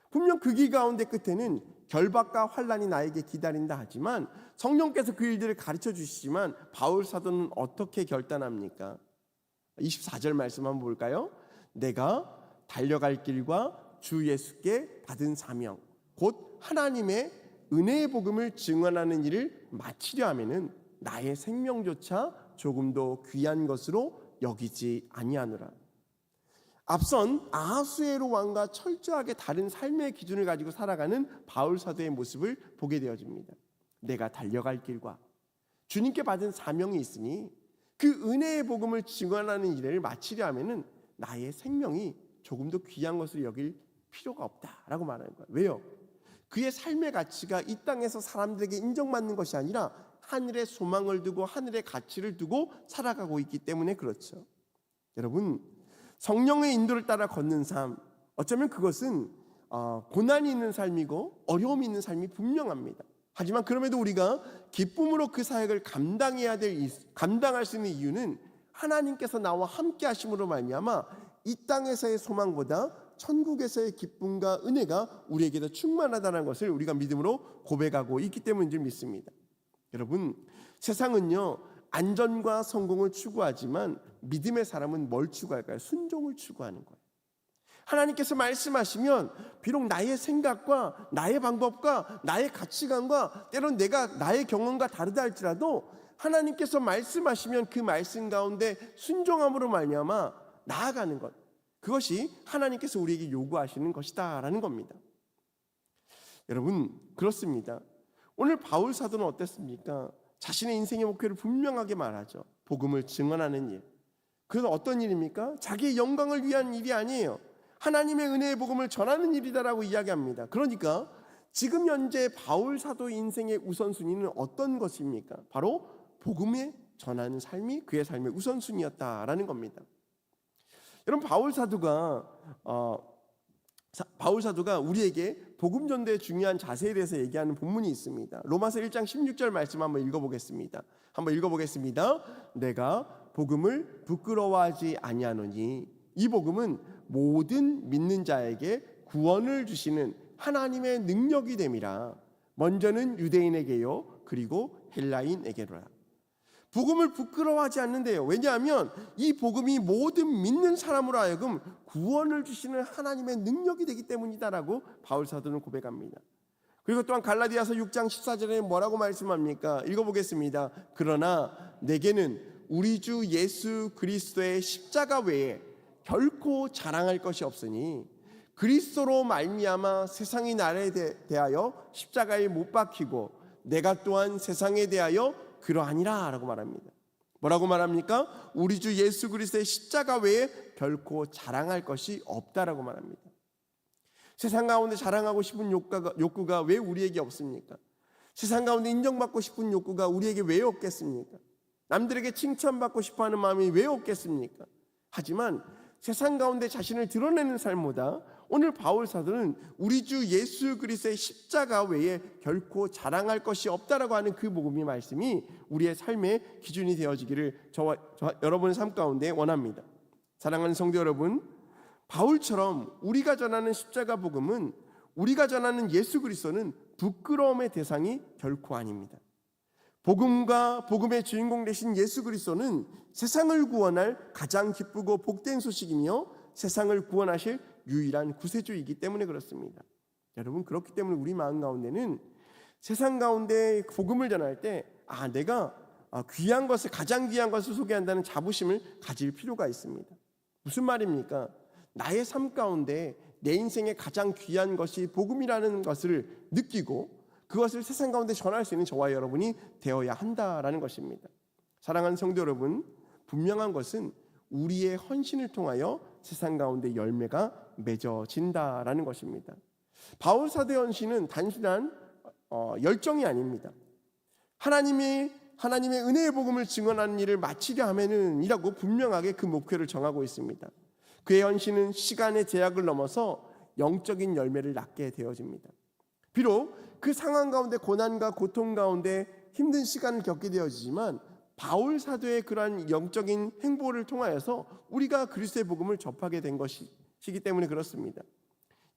분명 그 길 가운데 끝에는 결박과 환난이 나에게 기다린다 하지만 성령께서 그 일들을 가르쳐 주시지만 바울 사도는 어떻게 결단합니까? 24절 말씀 한번 볼까요? 내가 달려갈 길과 주 예수께 받은 사명 곧 하나님의 은혜의 복음을 증언하는 일을 마치려 하면은 나의 생명조차 조금도 귀한 것으로 여기지 아니하노라. 앞선 아하수에로 왕과 철저하게 다른 삶의 기준을 가지고 살아가는 바울 사도의 모습을 보게 되어집니다. 내가 달려갈 길과 주님께 받은 사명이 있으니 그 은혜의 복음을 증언하는 일을 마치려 하면은 나의 생명이 조금도 귀한 것을 여길 필요가 없다라고 말하는 거예요. 왜요? 그의 삶의 가치가 이 땅에서 사람들에게 인정받는 것이 아니라 하늘의 소망을 두고 하늘의 가치를 두고 살아가고 있기 때문에 그렇죠. 여러분, 성령의 인도를 따라 걷는 삶, 어쩌면 그것은 고난이 있는 삶이고 어려움이 있는 삶이 분명합니다. 하지만 그럼에도 우리가 기쁨으로 그 사역을 감당할 수 있는 이유는 하나님께서 나와 함께 하심으로 말미암아 이 땅에서의 소망보다 천국에서의 기쁨과 은혜가 우리에게 더 충만하다는 것을 우리가 믿음으로 고백하고 있기 때문인 줄 믿습니다. 여러분, 세상은요 안전과 성공을 추구하지만 믿음의 사람은 뭘 추구할까요? 순종을 추구하는 거예요. 하나님께서 말씀하시면 비록 나의 생각과 나의 방법과 나의 가치관과 때론 나의 경험과 다르다 할지라도 하나님께서 말씀하시면 그 말씀 가운데 순종함으로 말미암아 나아가는 것, 그것이 하나님께서 우리에게 요구하시는 것이다라는 겁니다. 여러분, 그렇습니다. 오늘 바울 사도는 어땠습니까? 자신의 인생의 목표를 분명하게 말하죠. 복음을 증언하는 일. 그래서 어떤 일입니까? 자기의 영광을 위한 일이 아니에요. 하나님의 은혜의 복음을 전하는 일이다라고 이야기합니다. 그러니까 지금 현재 바울 사도 인생의 우선순위는 어떤 것입니까? 바로 복음에 전하는 삶이 그의 삶의 우선순위였다라는 겁니다. 여러분, 바울 사도가 우리에게 복음 전도의 중요한 자세에 대해서 얘기하는 본문이 있습니다. 로마서 1장 16절 말씀 한번 읽어보겠습니다. 내가 복음을 부끄러워하지 아니하노니 이 복음은 모든 믿는 자에게 구원을 주시는 하나님의 능력이 됨이라. 먼저는 유대인에게요 그리고 헬라인에게로라. 복음을 부끄러워하지 않는데요. 왜냐하면 이 복음이 모든 믿는 사람으로 하여금 구원을 주시는 하나님의 능력이 되기 때문이다라고 바울 사도는 고백합니다. 그리고 또한 갈라디아서 6장 14절에 뭐라고 말씀합니까? 읽어보겠습니다. 그러나 내게는 우리 주 예수 그리스도의 십자가 외에 결코 자랑할 것이 없으니 그리스도로 말미암아 세상이 나를 대하여 십자가에 못 박히고 내가 또한 세상에 대하여 그러하니라 라고 말합니다. 뭐라고 말합니까? 우리 주 예수 그리스도의 십자가 외에 결코 자랑할 것이 없다라고 말합니다. 세상 가운데 자랑하고 싶은 욕구가 왜 우리에게 없습니까? 세상 가운데 인정받고 싶은 욕구가 우리에게 왜 없겠습니까? 남들에게 칭찬받고 싶어하는 마음이 왜 없겠습니까? 하지만 세상 가운데 자신을 드러내는 삶보다 오늘 바울 사도는 우리 주 예수 그리스도의 십자가 외에 결코 자랑할 것이 없다라고 하는 그 복음의 말씀이 우리의 삶의 기준이 되어지기를 저와 여러분의 삶 가운데 원합니다. 사랑하는 성도 여러분, 바울처럼 우리가 전하는 십자가 복음은, 우리가 전하는 예수 그리스도는 부끄러움의 대상이 결코 아닙니다. 복음과 복음의 주인공 되신 예수 그리스도는 세상을 구원할 가장 기쁘고 복된 소식이며 세상을 구원하실 유일한 구세주이기 때문에 그렇습니다. 여러분, 그렇기 때문에 우리 마음 가운데는 세상 가운데 복음을 전할 때 내가 귀한 것을, 가장 귀한 것을 소개한다는 자부심을 가질 필요가 있습니다. 무슨 말입니까? 나의 삶 가운데 내 인생의 가장 귀한 것이 복음이라는 것을 느끼고 그것을 세상 가운데 전할 수 있는 저와 여러분이 되어야 한다라는 것입니다. 사랑하는 성도 여러분, 분명한 것은 우리의 헌신을 통하여 세상 가운데 열매가 맺어진다라는 것입니다. 바울 사도의 헌신은 단순한 열정이 아닙니다. 하나님의 은혜의 복음을 증언하는 일을 마치려 하면은 이라고 분명하게 그 목표를 정하고 있습니다. 그의 헌신은 시간의 제약을 넘어서 영적인 열매를 낳게 되어집니다. 비록 그 상황 가운데 고난과 고통 가운데 힘든 시간을 겪게 되어지지만 바울 사도의 그러한 영적인 행보를 통하여서 우리가 그리스도의 복음을 접하게 된 것이기 때문에 그렇습니다.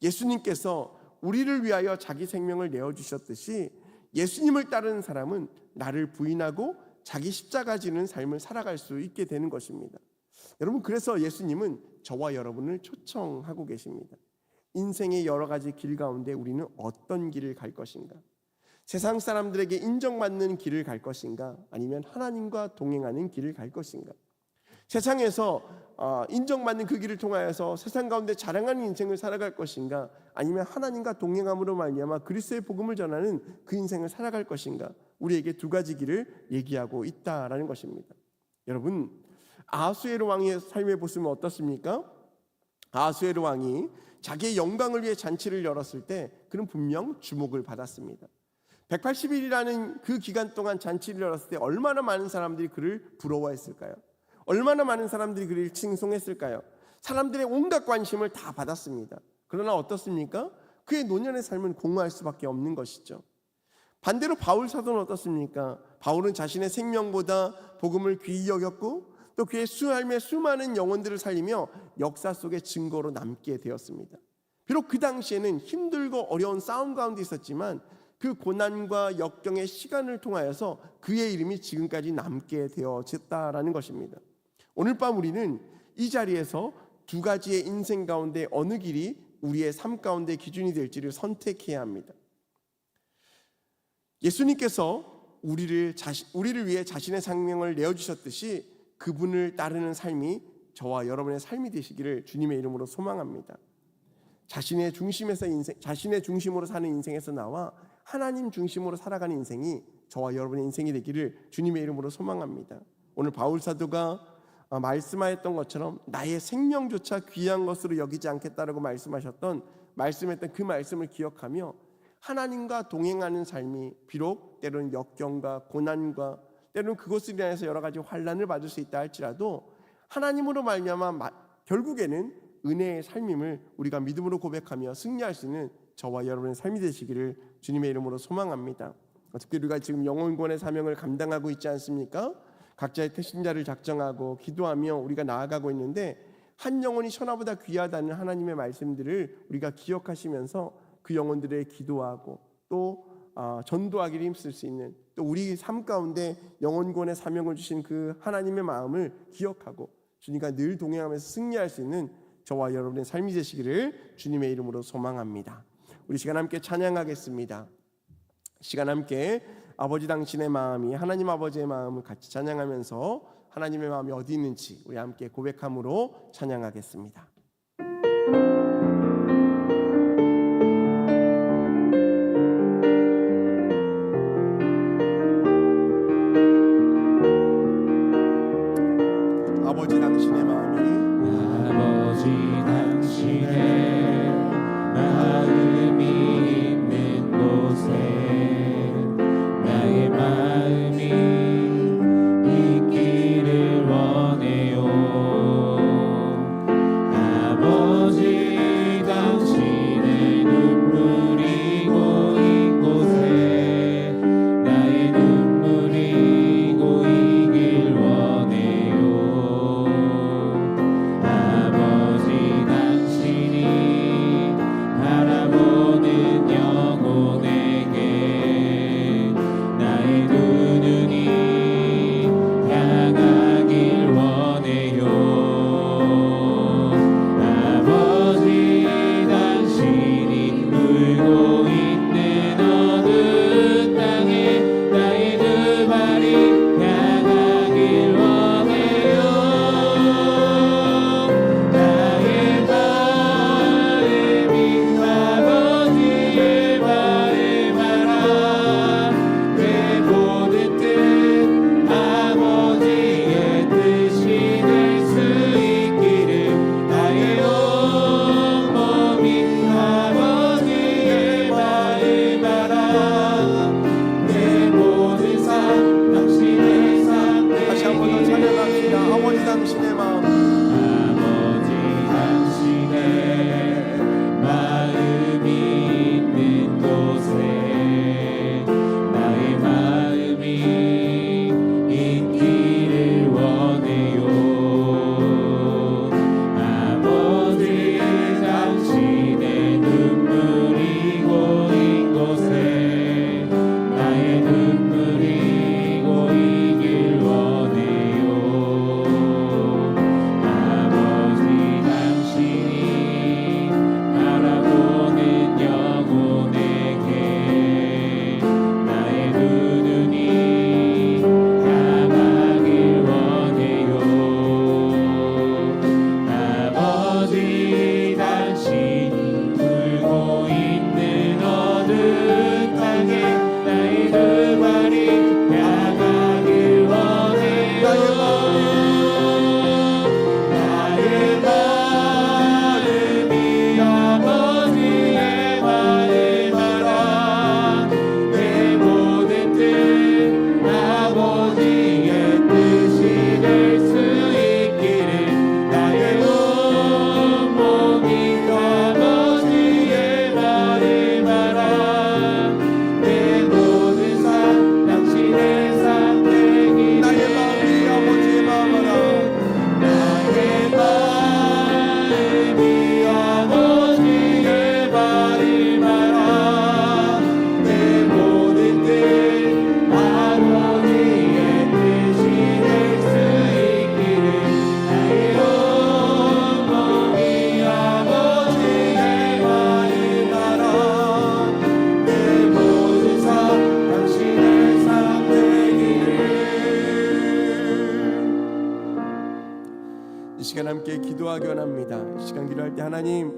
예수님께서 우리를 위하여 자기 생명을 내어주셨듯이 예수님을 따르는 사람은 나를 부인하고 자기 십자가 지는 삶을 살아갈 수 있게 되는 것입니다. 여러분, 그래서 예수님은 저와 여러분을 초청하고 계십니다. 인생의 여러 가지 길 가운데 우리는 어떤 길을 갈 것인가? 세상 사람들에게 인정받는 길을 갈 것인가? 아니면 하나님과 동행하는 길을 갈 것인가? 세상에서 인정받는 그 길을 통하여서 세상 가운데 자랑하는 인생을 살아갈 것인가? 아니면 하나님과 동행함으로 말미암아 그리스도의 복음을 전하는 그 인생을 살아갈 것인가? 우리에게 두 가지 길을 얘기하고 있다라는 것입니다. 여러분, 아하수에로 왕의 삶에 보시면 어떻습니까? 아하수에로 왕이 자기의 영광을 위해 잔치를 열었을 때 그는 분명 주목을 받았습니다. 180일이라는 그 기간 동안 잔치를 열었을 때 얼마나 많은 사람들이 그를 부러워했을까요? 얼마나 많은 사람들이 그를 칭송했을까요? 사람들의 온갖 관심을 다 받았습니다. 그러나 어떻습니까? 그의 노년의 삶은 공허할 수밖에 없는 것이죠. 반대로 바울 사도는 어떻습니까? 바울은 자신의 생명보다 복음을 귀히 여겼고 또 그의 삶의 수많은 영혼들을 살리며 역사 속의 증거로 남게 되었습니다. 비록 그 당시에는 힘들고 어려운 싸움 가운데 있었지만 그 고난과 역경의 시간을 통하여서 그의 이름이 지금까지 남게 되어졌다라는 것입니다. 오늘 밤 우리는 이 자리에서 두 가지의 인생 가운데 어느 길이 우리의 삶 가운데 기준이 될지를 선택해야 합니다. 예수님께서 우리를 위해 자신의 생명을 내어주셨듯이 그분을 따르는 삶이 저와 여러분의 삶이 되시기를 주님의 이름으로 소망합니다. 자신의 중심으로 사는 인생에서 나와 하나님 중심으로 살아가는 인생이 저와 여러분의 인생이 되기를 주님의 이름으로 소망합니다. 오늘 바울 사도가 말씀하였던 것처럼 나의 생명조차 귀한 것으로 여기지 않겠다라고 말씀했던 그 말씀을 기억하며 하나님과 동행하는 삶이 비록 때로는 역경과 고난과 때로는 그것을 인해서 여러 가지 환난을 받을 수 있다 할지라도 하나님으로 말미암아 결국에는 은혜의 삶임을 우리가 믿음으로 고백하며 승리할 수 있는 저와 여러분의 삶이 되시기를 주님의 이름으로 소망합니다. 특히 우리가 지금 영혼구원의 사명을 감당하고 있지 않습니까? 각자의 태신자를 작정하고 기도하며 우리가 나아가고 있는데 한 영혼이 천하보다 귀하다는 하나님의 말씀들을 우리가 기억하시면서 그 영혼들의 기도하고 또 전도하기를 힘쓸 수 있는, 또 우리 삶 가운데 영혼구원의 사명을 주신 그 하나님의 마음을 기억하고 주님과 늘 동행하면서 승리할 수 있는 저와 여러분의 삶이 되시기를 주님의 이름으로 소망합니다. 우리 시간 함께 찬양하겠습니다. 시간 함께 아버지 당신의 마음이 하나님 아버지의 마음을 같이 찬양하면서 하나님의 마음이 어디 있는지 우리 함께 고백함으로 찬양하겠습니다. 아버지 당신의 마음이 있는 곳에 나의 마음이 있기를 원해요. 아버지 당신의 눈물이 고인 곳에 나의 눈물이 고이길 원해요. 아버지 당신이 바라보는 영혼에게 나의 두 눈이 향하길 원해요. 아버지 당신이 울고 있는 어느 땅에 나의 두 발이 향하길 원해요. 나의 마음이 아버지의 마음을 알아. 내 모든 뜻 아버지의 뜻이 될 수 있기를 나의 온몸이 아버지의 마음을 알아. 내 모든 삶 당신의 삶 다시 한 번 더 찬양합시다. 아버지 당신의 마음 아버지 당신의 마음이 있는 곳에 나의 마음이 있기를 원해요. 아버지 당신의 눈물이 고인 곳에 나의 눈물이 고이길 원해요. 아버지 당신이 바라보는 영혼에게 나의 두 눈이 향하길 원해요. 아버지 당신이 울고 있는 어느 땅에 나의 두 발이 향하길 원해요. 나의 마음이 아버지의 마음을 알아. 내 모든 뜻 아버지의 뜻이 될 수 있기를 나의 온몸이 아버지의 마음을 알아. 내 모든 삶 당신의 삶 되기를 나의 마음이 아버지의 마음 알아. 나의 마음이 아버지의 마음을 알아. 내 모든 뜻 아버지의 뜻이 될 수 있기를 나의 온몸이 아버지의 마음을 알아. 내 모든 삶 당신의 삶 되기를. 이 시간 함께 기도하기 원합니다. 이 시간 기도할 때 하나님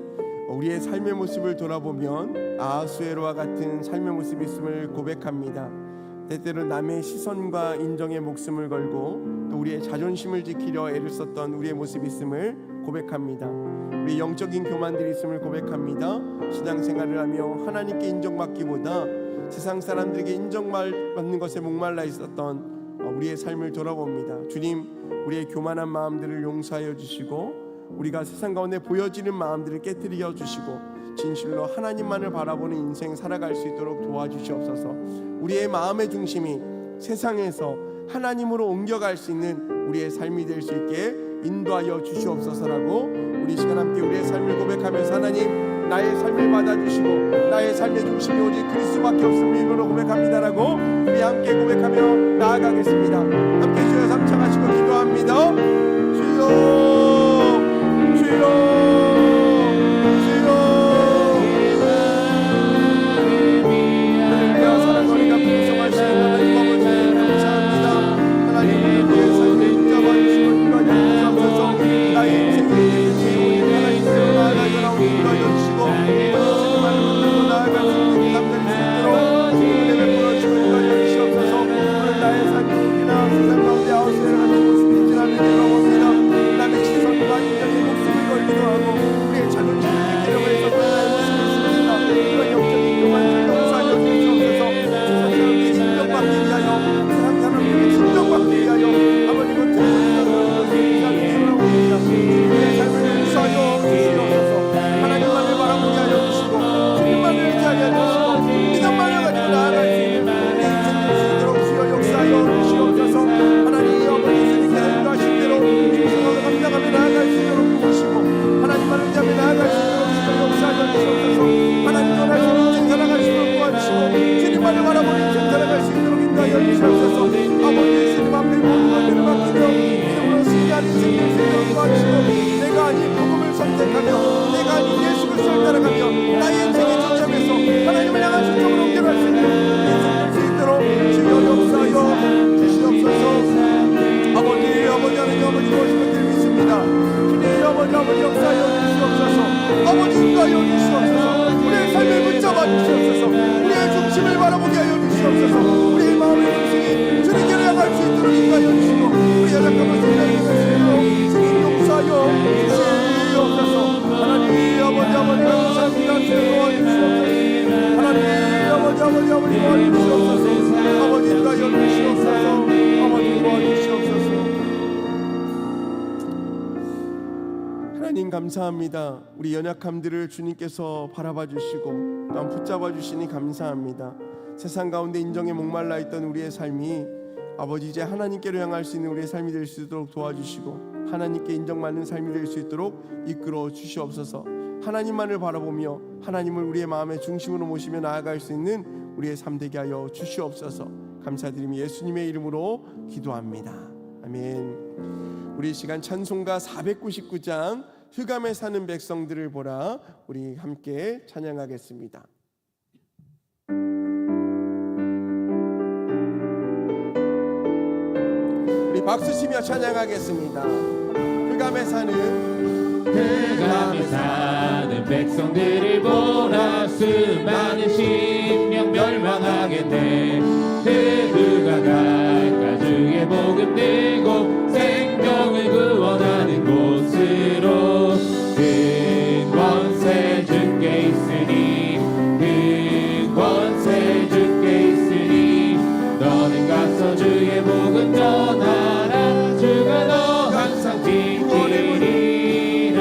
우리의 삶의 모습을 돌아보면 아하수에로와 같은 삶의 모습이 있음을 고백합니다. 때때로 남의 시선과 인정에 목숨을 걸고 또 우리의 자존심을 지키려 애를 썼던 우리의 모습이 있음을 고백합니다. 우리 영적인 교만들이 있음을 고백합니다. 신앙생활을 하며 하나님께 인정받기보다 세상 사람들에게 인정받는 것에 목말라 있었던 우리의 삶을 돌아봅니다. 주님, 우리의 교만한 마음들을 용서하여 주시고 우리가 세상 가운데 보여지는 마음들을 깨뜨려 주시고 진실로 하나님만을 바라보는 인생 살아갈 수 있도록 도와주시옵소서. 우리의 마음의 중심이 세상에서 하나님으로 옮겨갈 수 있는 우리의 삶이 될 수 있게 인도하여 주시옵소서라고 우리 시간 함께 우리의 삶을 고백하면서 하나님 나의 삶을 받아주시고 나의 삶의 중심이 오직 그리스도밖에 없음을 고백합니다라고 우리 함께 고백하며 나아가겠습니다. 함께 주여 삼창하시고 기도합니다. 주여 주여 내가 아닌 복음을 선택하며 내가 아닌 예수 그리스도를 따라가며 나의 인생의 중점에서 하나님을 향한 중점으로 옮겨갈 수 있는 인생을 수 있도록 주여 역사하여 주시옵소서. 아버지 하나님 아버지 오시는 길 믿습니다. 주님 아버지 역사하여 주시옵소서. 아버지 인도하여 주시옵소서. 우리의 삶을 붙잡아 주시옵소서. 우리의 중심을 바라보게 하여 주시옵소서. 우리의 마음의 중심이 주님께로 향할 수 있도록 인도하여 주시고 우리 연약함을 생각해 주시고 주님 용서하여 주시옵소서. 하나님 아버지 감사합니다. 도와주시옵소서. 하나님 아버지 도와주시옵소서. 아버지 인도하여 주시옵소서. 아버지 도와주시옵소서. 하나님 감사합니다. 우리 연약함들을 주님께서 바라봐 주시고 또한 붙잡아 주시니 감사합니다. 세상 가운데 인정에 목말라 있던 우리의 삶이 아버지 이제 하나님께로 향할 수 있는 우리의 삶이 될 수 있도록 도와주시고 하나님께 인정받는 삶이 될 수 있도록 이끌어 주시옵소서. 하나님만을 바라보며 하나님을 우리의 마음의 중심으로 모시며 나아갈 수 있는 우리의 삶 되게 하여 주시옵소서. 감사드리며 예수님의 이름으로 기도합니다. 아멘. 우리 시간 찬송가 499장 흑암에 사는 백성들을 보라 우리 함께 찬양하겠습니다. 우리 박수 치며 찬양하겠습니다. 흑암에 사는 백성들을 보라 수많은 심령 멸망하겠네. 그가 갈까 주의 복음 들고 생명을 구원하는 곳으로 큰 권세 주께 있으니 큰 권세 주께 있으니 너는 가서 주의 복음 전하라. 주가 너 항상 지키리라.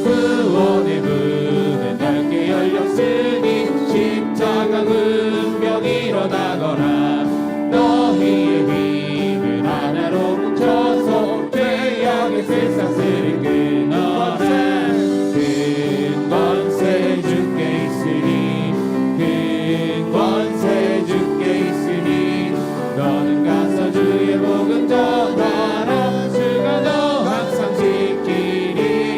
구원의 문은 넓게 열렸으니 십자가 은병 일어나거라. 너희의 힘을 하나로 뭉쳐서 죄악의 세상을 끊어라. 큰 권세 주께 있으니 큰 권세 주께 있으니 너는 가서 주의 복음 전하라. 주가 너 항상 지키리라.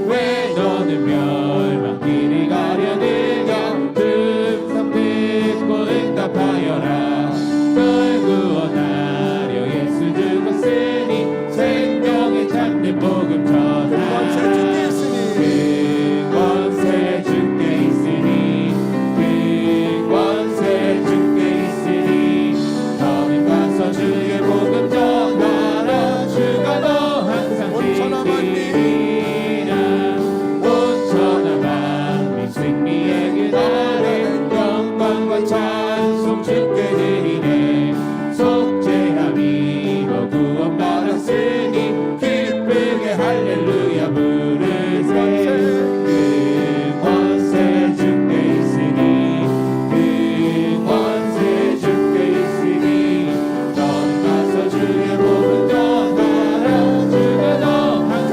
왜 너는 멸망길을 가려느냐. tum성 듣고 응답하여라. 널 구원하려 예수 죽었으니 생명의 참된 복음 전하라. 큰 권세 주께 있으니 큰 권세 주께 있으니 너는 가서 주의 복음 전하라. 주가 너 항상 지키리라. 온 천하 만민 승리의 그날에 영광과 찬송 주께 드리네. 속죄함이로 구원 받았으니 기쁘게 할렐루야 부르세. 큰 권세 주께 있으니 큰 권세 주께 있으니 너는 가서 주의 복음 전하라. 주가 너 항상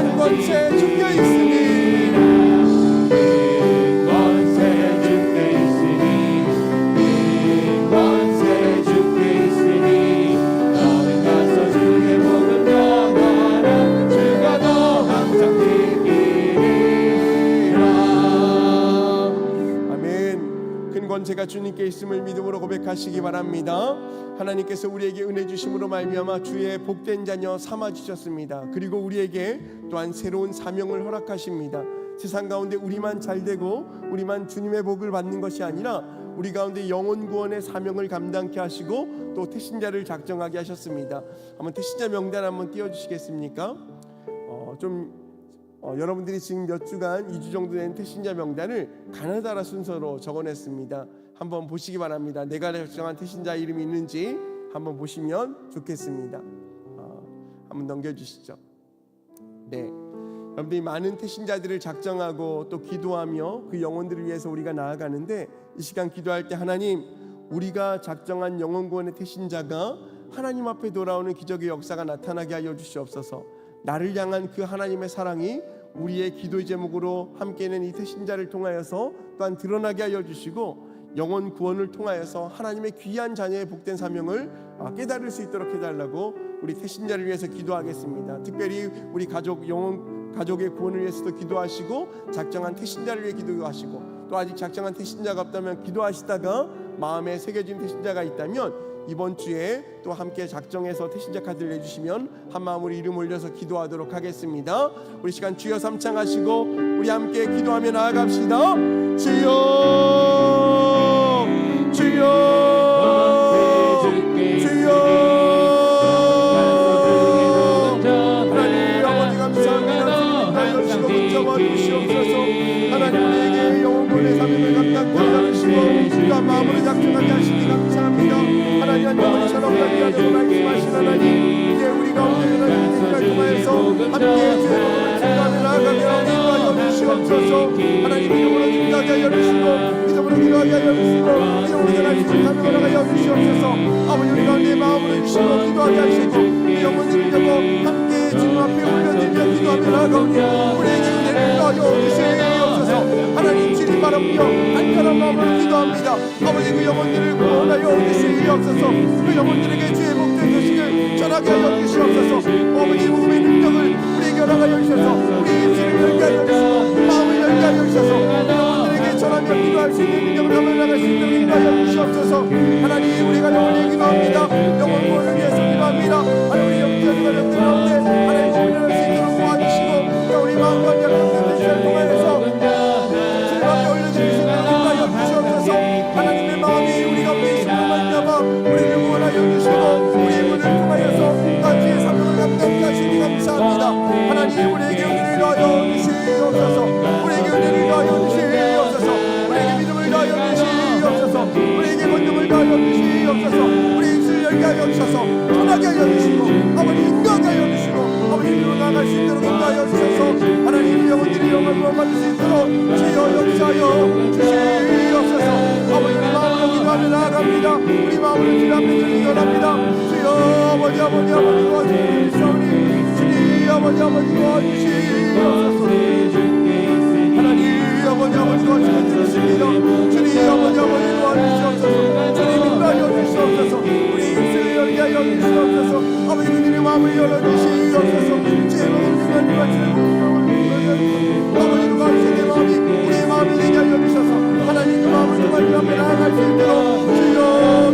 지키리라. 제가 주님께 있음을 믿음으로 고백하시기 바랍니다. 하나님께서 우리에게 은혜 주심으로 말미암아 주의 복된 자녀 삼아 주셨습니다. 그리고 우리에게 또한 새로운 사명을 허락하십니다. 세상 가운데 우리만 잘되고 우리만 주님의 복을 받는 것이 아니라 우리 가운데 영혼 구원의 사명을 감당케 하시고 또 태신자를 작정하게 하셨습니다. 한번 태신자 명단 한번 띄워주시겠습니까? 여러분들이 지금 몇 주간 2주 정도 된 태신자 명단을 가나다라 순서로 적어냈습니다. 한번 보시기 바랍니다. 내가 작정한 태신자 이름이 있는지 한번 보시면 좋겠습니다. 한번 넘겨주시죠. 네, 여러분들이 많은 태신자들을 작정하고 또 기도하며 그 영혼들을 위해서 우리가 나아가는데, 이 시간 기도할 때 하나님, 우리가 작정한 영혼 구원의 태신자가 하나님 앞에 돌아오는 기적의 역사가 나타나게 하여 주시옵소서. 나를 향한 그 하나님의 사랑이 우리의 기도의 제목으로 함께는 이 태신자를 통하여서 또한 드러나게 하여 주시고, 영혼 구원을 통하여서 하나님의 귀한 자녀의 복된 사명을 깨달을 수 있도록 해달라고 우리 태신자를 위해서 기도하겠습니다. 특별히 우리 가족의 구원을 위해서도 기도하시고, 작정한 태신자를 위해 기도하시고, 또 아직 작정한 태신자가 없다면 기도하시다가 마음에 새겨진 태신자가 있다면 이번 주에 또 함께 작정해서 태신자 카드를 내주시면 한마음으로 이름 올려서 기도하도록 하겠습니다. 우리 시간 주여 삼창하시고 우리 함께 기도하며 나아갑시다. 주여 주여 주여. 하나님 아버지 감사합니다. 주님 붙잡아 주시옵소서. 하나님 우리에게 영혼의 사명을 감당케 하시고 그가 마음으로 작정하게 하시니 감사합니다. 하나님 한 영혼이 천업까지 하셔서 말씀하신 하나님, 이제 우리 가운데 하나님 뜻을 통하여서 함께 주의 복음을 증거하며 나아가며 인도하여 주시옵소서. 하나님 믿음으로 기도하게 하여 주시고, 믿음으로 기도하게 하여 주시고, 믿음으로 전할 수 있는 사명을 하여 주시옵소서. 아버지 우리 가운데 마음으로 주시고 기도하게 하시고 이 영혼들을 잡고 함께 주님 앞에 올려드리며 기도하며 나아가오니 우리에게 은혜를 더하여 주시옵소서. 하나님 주님 바라보며 간절한 마음으로 기도합니다. 아버지 그 영혼들을 구원하여 주시옵소서. 그 영혼들에게 주의 복된 소식을 전하게 하여 주시옵소서. 아버지 복음의 능력을 우리에게 허락하여 주셔서 우리의 입술을 열게 하여 주시고 마음을 열게 하여 주셔서 영혼들에게 전하며 기도할 수 있는 능력을 하며 나갈 수 있도록 인도하여 주시옵소서. 하나님 우리가 영혼을 기도합니다. 영혼 구원을 위해서 기도합니다. 하나님 우리 영적인 가정들 가운데 하나님 구원할 수 있도록 도와주시고 또 우리 마음과 영적인 대시를 통하여서 주님 앞에 올려드릴 수 있도록 인도하여 주시옵소서. 하나님의 마음이 우리 가운데 있음을 말미암아 우리를 구원하여 주시고 우리의 문을 통하여서 나주의 사명을 감당케 하시니 감사합니다. 하나님 우리에게 은혜를 더하여 주시옵소서. 우리에게 은혜를 더하여 주시옵소서. 우리에게 믿음을 더하여 주시옵소서. 우리에게 권능을 더하여 주시옵소서. 우리 입술을 열게 하여 주셔서 전하게 하여 주시고 아버지 인도하게 하여 주시고 아버지 이리로 나아갈 수 있도록 인도하여 주셔서 하나님 영혼들이 영을 구원받을 수 있도록 주여 역사하여 주시옵소서. 아버지 우리 마음으로 기도하며 나아갑니다. 우리 마음으로 주님 앞에 기도합니다. 주여 아버지 도와주시옵소서. 주님 아버지 도와주시옵소서. 하나님 아버지 도와주시옵소서. 주님 아버지 도와주시옵소서. 주님 인도하여 주시옵소서. 우리 입술을 열게 하여 주시옵소서. 아버지 우리의 마음을 열어주시옵소서. 주의 마음을 주관과 주의 마음을 아버지 누가 주의 마음이 우리의 마음이 되게 하여 주셔서 하나님 그 마음을 주관과 앞에 나아갈 수 있도록 주여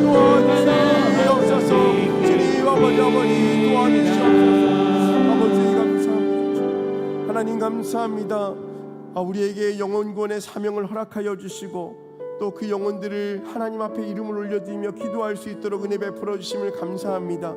도와주시옵소서. 주님 아버지 도와주시옵소서. 아버지 감사합니다. 하나님 감사합니다. 우리에게 영혼 구원의 사명을 허락하여 주시고 또 그 영혼들을 하나님 앞에 이름을 올려드리며 기도할 수 있도록 은혜 베풀어 주심을 감사합니다.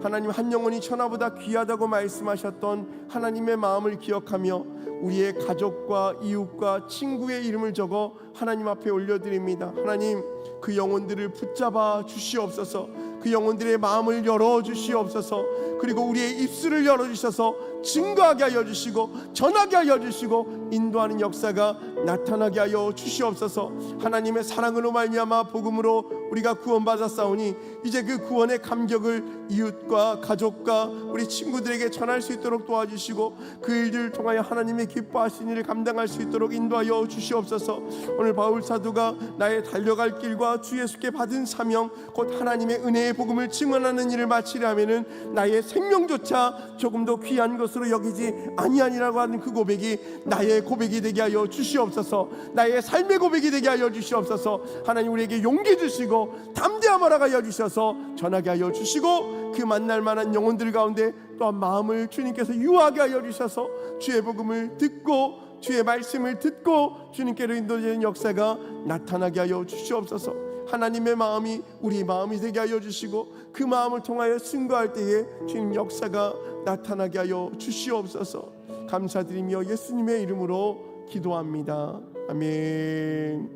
하나님 한 영혼이 천하보다 귀하다고 말씀하셨던 하나님의 마음을 기억하며 우리의 가족과 이웃과 친구의 이름을 적어 하나님 앞에 올려드립니다. 하나님 그 영혼들을 붙잡아 주시옵소서. 그 영혼들의 마음을 열어주시옵소서. 그리고 우리의 입술을 열어주셔서 증거하게 하여 주시고 전하게 하여 주시고 인도하는 역사가 나타나게 하여 주시옵소서. 하나님의 사랑으로 말미암아 복음으로 우리가 구원받았사오니 이제 그 구원의 감격을 이웃과 가족과 우리 친구들에게 전할 수 있도록 도와주시고 그 일들을 통하여 하나님의 기뻐하신 일을 감당할 수 있도록 인도하여 주시옵소서. 오늘 바울 사도가 나의 달려갈 길과 주 예수께 받은 사명 곧 하나님의 은혜의 복음을 증언하는 일을 마치려면은 나의 생명조차 조금 더 귀한 것으로 것으로 여기지 아니하니라고 하는 그 고백이 나의 고백이 되게 하여 주시옵소서. 나의 삶의 고백이 되게 하여 주시옵소서. 하나님 우리에게 용기 주시고 담대함 허락하여 주셔서 전하게 하여 주시고 그 만날 만한 영혼들 가운데 또한 마음을 주님께서 유하게 하여 주셔서 주의 복음을 듣고 주의 말씀을 듣고 주님께로 인도되는 역사가 나타나게 하여 주시옵소서. 하나님의 마음이 우리 마음이 되게 하여 주시고 그 마음을 통하여 승거할 때에 주님 역사가 나타나게 하여 주시옵소서. 감사드리며 예수님의 이름으로 기도합니다. 아멘.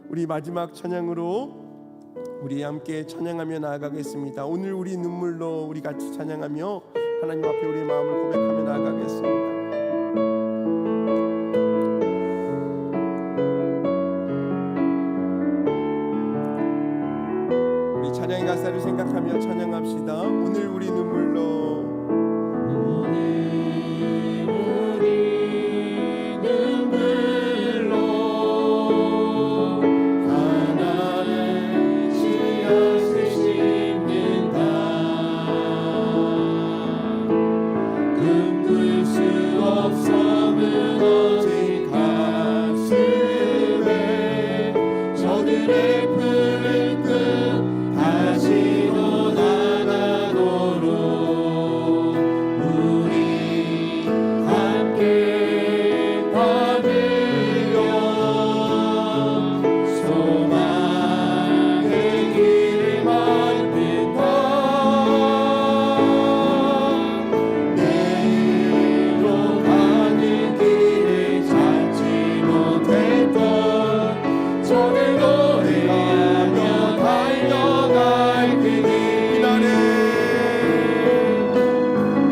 우리 마지막 찬양으로 우리 함께 찬양하며 나아가겠습니다. 오늘 우리 눈물로 우리 같이 찬양하며 하나님 앞에 우리의 마음을 고백하며 나아가겠습니다. 찬양의 가사를 생각하며 찬양합시다. 오늘 우리 눈물로 가난한 씨앗을 심는다. 꿈꿀 수 없어 무너진 가슴에 저들의 푸른 꿈 다시 돋아나도록 우리 함께 받으려 소망의 길을 만든다. 내일로 가는 길을 찾지 못했던 저들 노래하며 달려갈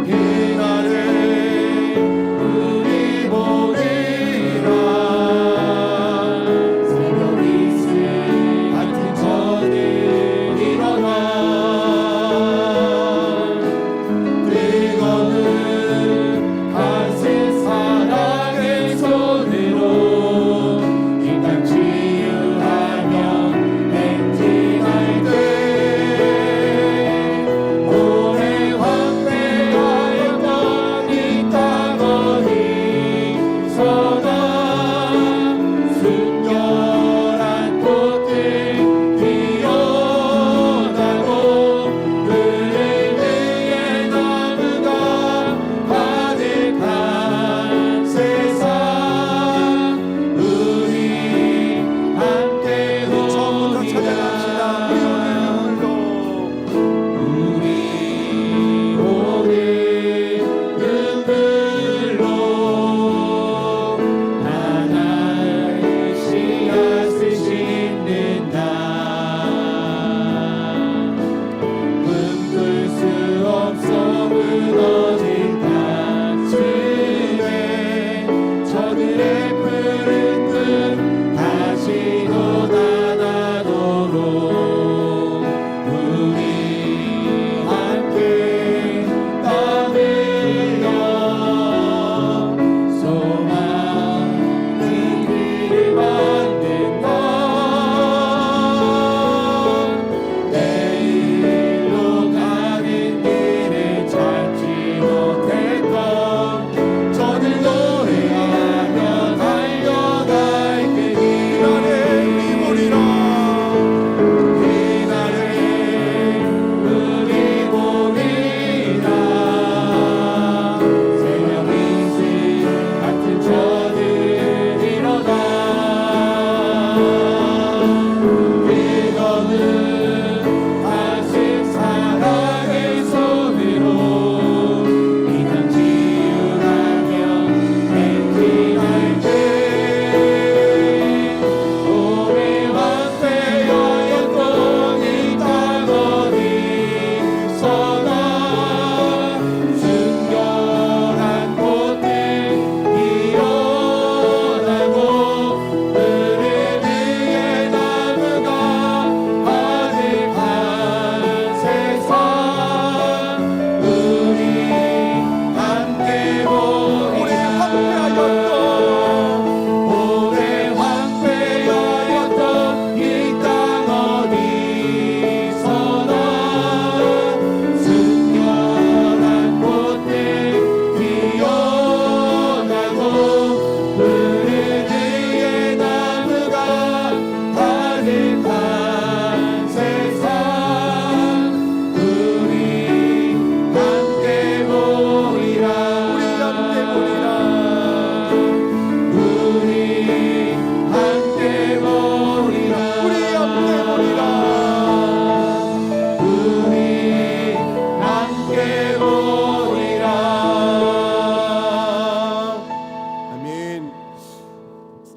그날에 우리 보리라. 새벽 이슬 같은 저들 일어나 뜨거운 가슴 사랑의 손으로 이 땅 치유하며 행진할 때 오래 황폐하였던 이 땅 어디서나 순결한 꽃들 피어나고 그늘 위에 나무가 가득한 세상 우리 함께 처음부터 찬양합시다. 우리 오늘 눈물로 하나의 씨앗을 심는다. 꿈꿀 수 없어 무너진 가슴에 저들의 푸른 꿈 다시 돋아나도록 우리 함께 땀 흘려 소망의 길을 만든다. 내일로 가는 길을 찾지 못했던 저들 노래하며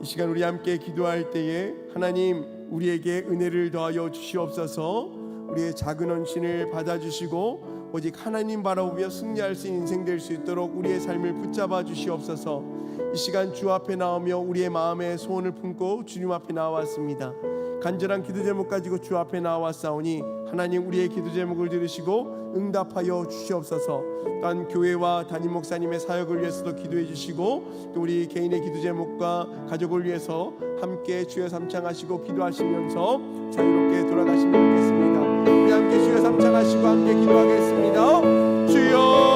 이 시간 우리 함께 기도할 때에 하나님 우리에게 은혜를 더하여 주시옵소서. 우리의 작은 헌신을 받아주시고 오직 하나님 바라보며 승리할 수 있는 인생 될 수 있도록 우리의 삶을 붙잡아 주시옵소서. 이 시간 주 앞에 나오며 우리의 마음의 소원을 품고 주님 앞에 나왔습니다. 간절한 기도 제목 가지고 주 앞에 나왔사오니 하나님 우리의 기도 제목을 들으시고 응답하여 주시옵소서. 또한 교회와 담임 목사님의 사역을 위해서도 기도해 주시고 또 우리 개인의 기도 제목과 가족을 위해서 함께 주여 삼창하시고 기도하시면서 자유롭게 돌아가시면 좋겠습니다. 우리 함께 주여 삼창하시고 함께 기도하겠습니다. 주여